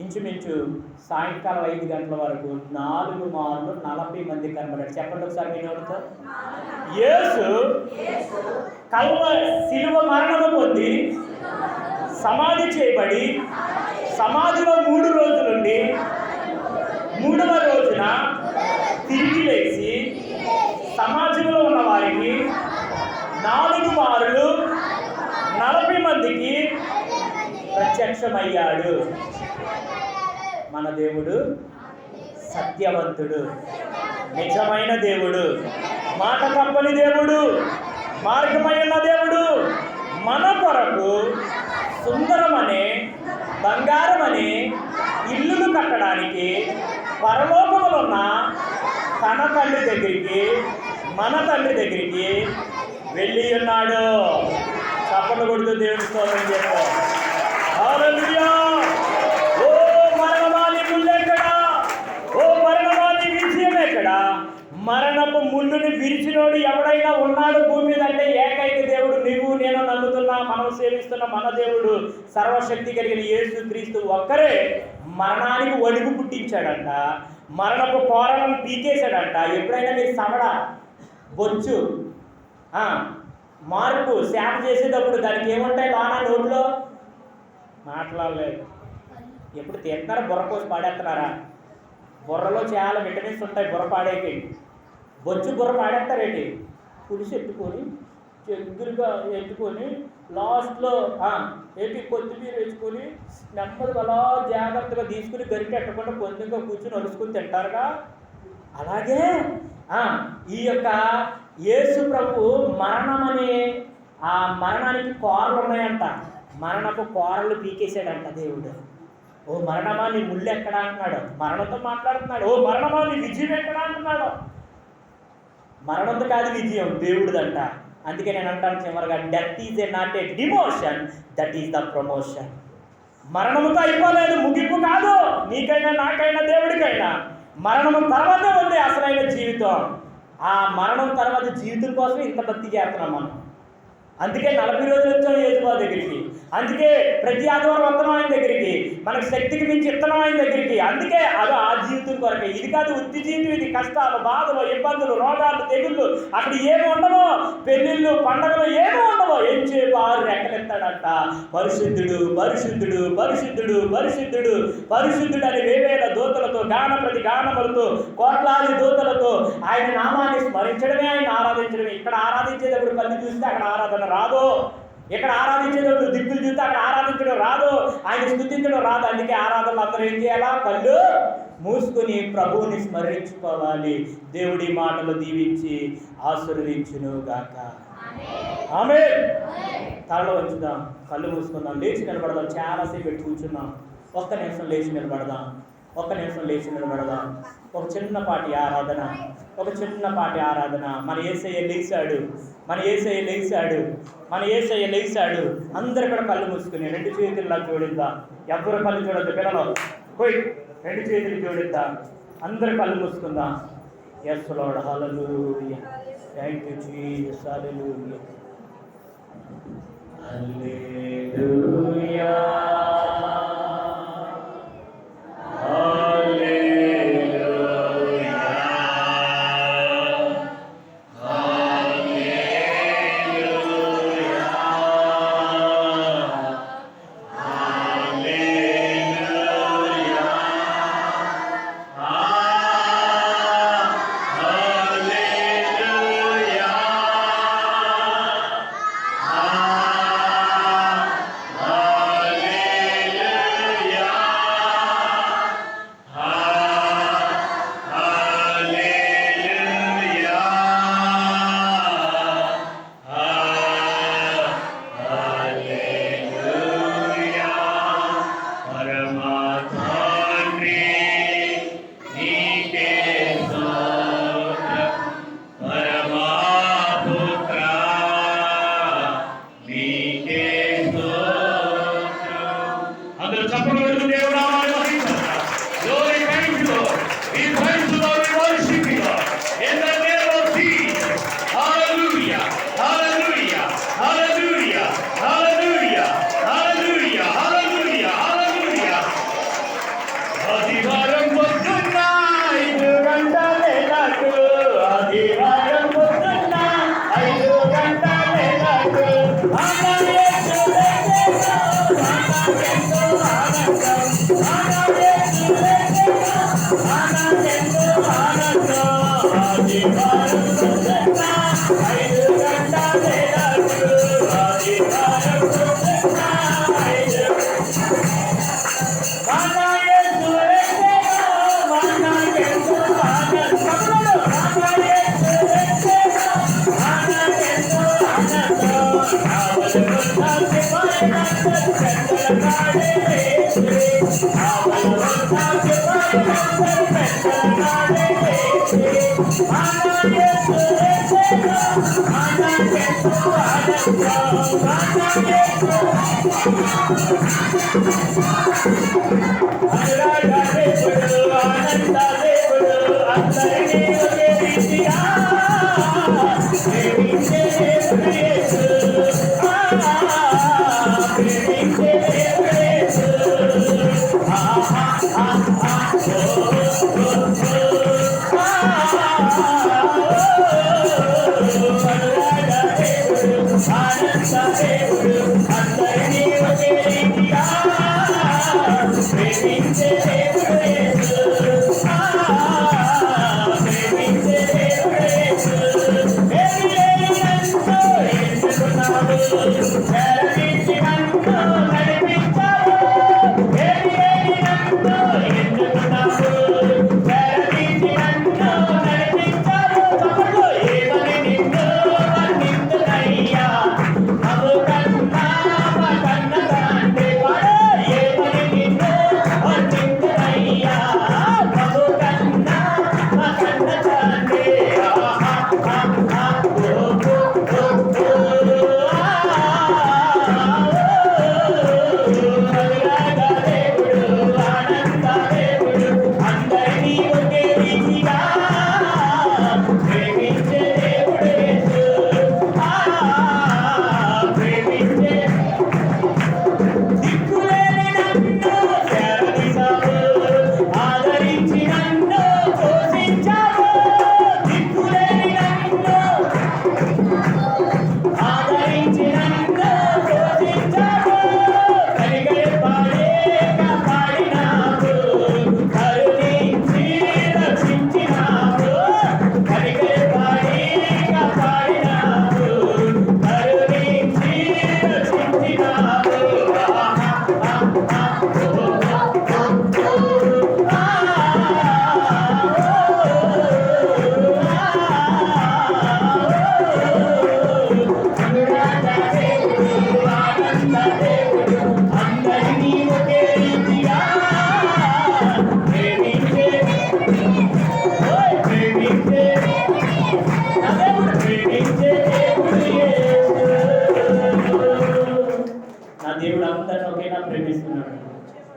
ఇంచుమించు సాయంకాలం 5 గంటల వరకు 4 మార్లు 40 మంది కనబడ్డాడు. చెప్పండి ఒకసారి మీ నోటితో. యేసు సిలువ మరణము పొంది సమాధి చేయబడి సమాధిలో 3 రోజులుండి 3వ రోజున తిరిగి లేచి సమాజంలో ఉన్న వారికి 4 మారులు 40 మందికి ప్రత్యక్షమయ్యాడు. మన దేవుడు సత్యవంతుడు, నిజమైన దేవుడు, మాట తప్పని దేవుడు, మార్గమైన దేవుడు. మన కొరకు సుందరమనే బంగారమనే ఇల్లులు కట్టడానికి పరలోకములో ఉన్న తన తండ్రి దగ్గరికి, మన తండ్రి దగ్గరికి వెళ్ళి ఉన్నాడు. చప్పట్లు కొడుతూ దేవుని స్తోత్రం చేస్తాం. హల్లెలూయా. ఓ మరణమా నీ ముల్లెక్కడా? ఓ మరణమా నీ విజయం ఎక్కడా? మరణపు ముళ్ళుని విరిచినోడు ఎవడైనా ఉన్నాడు భూమి మీద అంటే ఏకైక దేవుడు నీవు నేను నమ్ముతున్నా, మనం సేవిస్తున్న మన దేవుడు, సర్వశక్తి కలిగిన యేసు క్రీస్తు ఒక్కరే మరణానికి వణుకు పుట్టించాడంట, మరణపు కోరలను పీకేశాడంట. ఎప్పుడైనా మీరు సవడ, బొచ్చు, మార్పు శాప చేసేటప్పుడు దానికి ఏముంటాయి లోనా నోట్లో? మాట్లాడలేదు. ఎప్పుడు తింటున్నారా? బుర్ర కోసి పాడేస్తున్నారా? బుర్రలో చాలా విటమిన్స్ ఉంటాయి, బుర్ర పాడేకి. బొచ్చు బుర్ర పాడేస్తారేంటి? పులుసు ఎత్తుకొని చెగ్గురుగా ఎత్తుకొని లాస్ట్లో ఏంటి కొత్తిమీర వేసుకొని నెమ్మదిగా అలా జాగ్రత్తగా తీసుకుని గరిటె ఎట్టకుండా కొంచెంగా కూర్చుని అరుచుకుని తింటారుగా. అలాగే ఈ యొక్క యేసు ప్రభు మరణం అనే ఆ మరణానికి కోరలు ఉన్నాయంట. మరణపు కోరలు పీకేశాడంట దేవుడు. ఓ మరణమా నీ ముళ్ళు ఎక్కడా అంటున్నాడు, మరణంతో మాట్లాడుతున్నాడు. ఓ మరణమా నీ విజయం ఎక్కడా అంటున్నాడు. మరణంతో కాదు విజయం, దేవుడిదంట. అందుకే నేను అంటాను చివరిగా, death is not a demotion, that is the promotion. మరణముతో అయిపోలేదు, ముగింపు కాదు. నీకైనా నాకైనా దేవుడికైనా మరణం తర్వాతే ఉంది అసలైన జీవితం. ఆ మరణం తర్వాత జీవితం కోసం ఇంత భక్తి చేస్తున్నాం మనం. అందుకే 40 రోజులు వచ్చాం యేసుబాబు దగ్గరికి. అందుకే ప్రతి ఆదివారం వస్తున్నాం ఆయన దగ్గరికి. మనకు శక్తికి మించి ఇస్తున్నాం ఆయన దగ్గరికి. అందుకే అది ఆ జీవితం కొరకే. ఇది కాదు వృత్తి జీవితం. ఇది కష్టాలు, బాధలు, ఇబ్బందులు, రోగాలు, తెగుళ్ళు, అక్కడ ఏమి ఉండవో, పెళ్ళిళ్ళు, పండగలు ఏమీ ఉండవో. ఏం చేపు 6 రెక్కలెత్తాడంట. పరిశుద్ధుడు పరిశుద్ధుడు పరిశుద్ధుడు పరిశుద్ధుడు పరిశుద్ధుడు అని వేవేల దూతలతో, గాన ప్రతి గానములతో, కోట్లాది దూతలతో ఆయన నామాన్ని స్మరించడమే, ఆయన ఆరాధించడమే. ఇక్కడ ఆరాధించేటప్పుడు కళ్ళు చూస్తే అక్కడ ఆరాధన రాదు. ఇక్కడ ఆరాధించేటప్పుడు దిక్కులు చూస్తే అక్కడ ఆరాధించడం రాదు. ఆయన స్తుతించడం రాదు. అందుకే ఆరాధనలు అందరూ ఏం చేయాలా? కళ్ళు మూసుకొని ప్రభువుని స్మరించుకోవాలి. దేవుడి మాటలు దీవించి ఆశీర్వదించును గాక. ఆమేన్. తలలో ఉంచుదాం, కళ్ళు మూసుకుందాం, లేచి నిలబడదాం. చాలాసేపు పెట్టి కూర్చున్నాం. ఒక్క నిమిషం లేచి నిలబడదాం. ఒక్క నిమిషం లేచి నిలబడదాం. ఒక చిన్నపాటి ఆరాధన, ఒక చిన్నపాటి ఆరాధన. మన యేసయ్య లేచాడు, మన యేసయ్య లేచాడు, మన యేసయ్య లేచాడు. అందరు కూడా కళ్ళు మూసుకుని 2 చేతుల్లో జోడిద్దాం. ఎవరు కళ్ళు చూడద్దు పిల్లలు, పోయి 2 చేతులు జోడిద్దాం. అందరు కళ్ళు మూసుకుందాం. yes Lord, hallelujah, thank you Jesus, hallelujah, hallelujah. Hallelujah.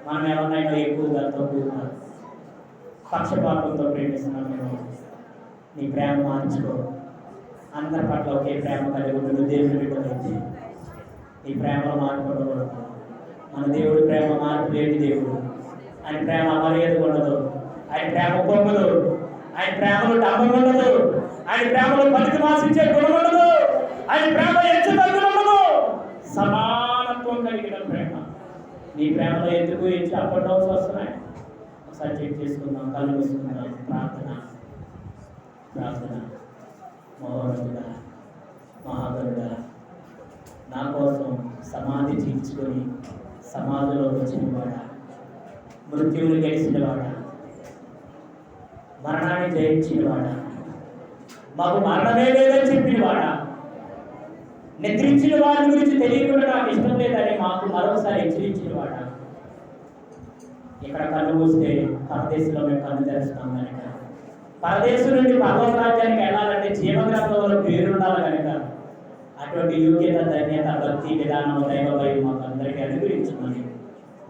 మనం ఎవరినైనా ఎక్కువగా తక్కువగా పక్షపాతంతో ప్రేమిస్తున్నాం. నేను నీ ప్రేమ మార్చుకో, అందరి పట్ల ఒకే ప్రేమ కలిగి ఉండు. దేవుని బిడ్డలైతే నీ ప్రేమలో మార్పు ఉండకూడదు. మన దేవుడు ప్రేమ మార్పు లేని దేవుడు. ఆయన ప్రేమ మర్యాద ఉండదు, ఆయన ప్రేమ పొంగదు, ఆయన ప్రేమలో డబ్బం ఉండదు, ఆయన ప్రేమలో పనికి మాసించే గుణం ఉండదు, ఆయన ప్రేమ హెచ్చుతగ్గులు ఉండదు. సమానత్వం కలిగిన ప్రేమ. నీ ప్రేమలో ఎందుకు హెచ్చు అప్ అండ్ డౌన్స్ వస్తున్నాయి? ఒకసారి చెక్ చేసుకుందాం, కళ్ళు మూసుకుందాం. ప్రార్థన ప్రార్థన. మహోన్నతుడా, మహాగరుడా, నా కోసం సమాధి చీల్చుకొని సమాధిలోకి వచ్చినవాడా, మృత్యువుని గెలిచినవాడా, మరణాన్ని జయించినవాడా, మాకు మరణమే లేదని చెప్పినవాడా, నిద్రించిన వారి గురించి తెలియకుండా నాకు ఇష్టం లేదని మాకు మరోసారి హెచ్చరించినవాడా, ఇక్కడ కన్ను మూస్తే పరదేశంలో మేము కన్ను తెరుస్తాం కనుక, పరదేశం నుండి భగవద్ రాజ్యానికి వెళ్ళాలంటే జీవగ్రంథంలో పేరుండాలి కనుక, అటువంటి యోగ్యత, ధన్యత, భక్తి, విధానం, దైవ భయం మాకు అందరికీ అనుగ్రహించమని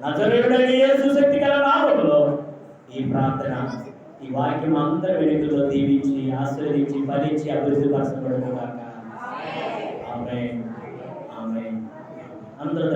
నజరేయుడైన యేసు శక్తి గల నామములో ఈ ప్రార్థన, ఈ వాక్యం అందరి వెనుకలో దీవించి ఆశీర్వదించి ఫలించి అభివృద్ధి పరచబడును గాక. ఆమేన్. ఆమేన్. అందరూ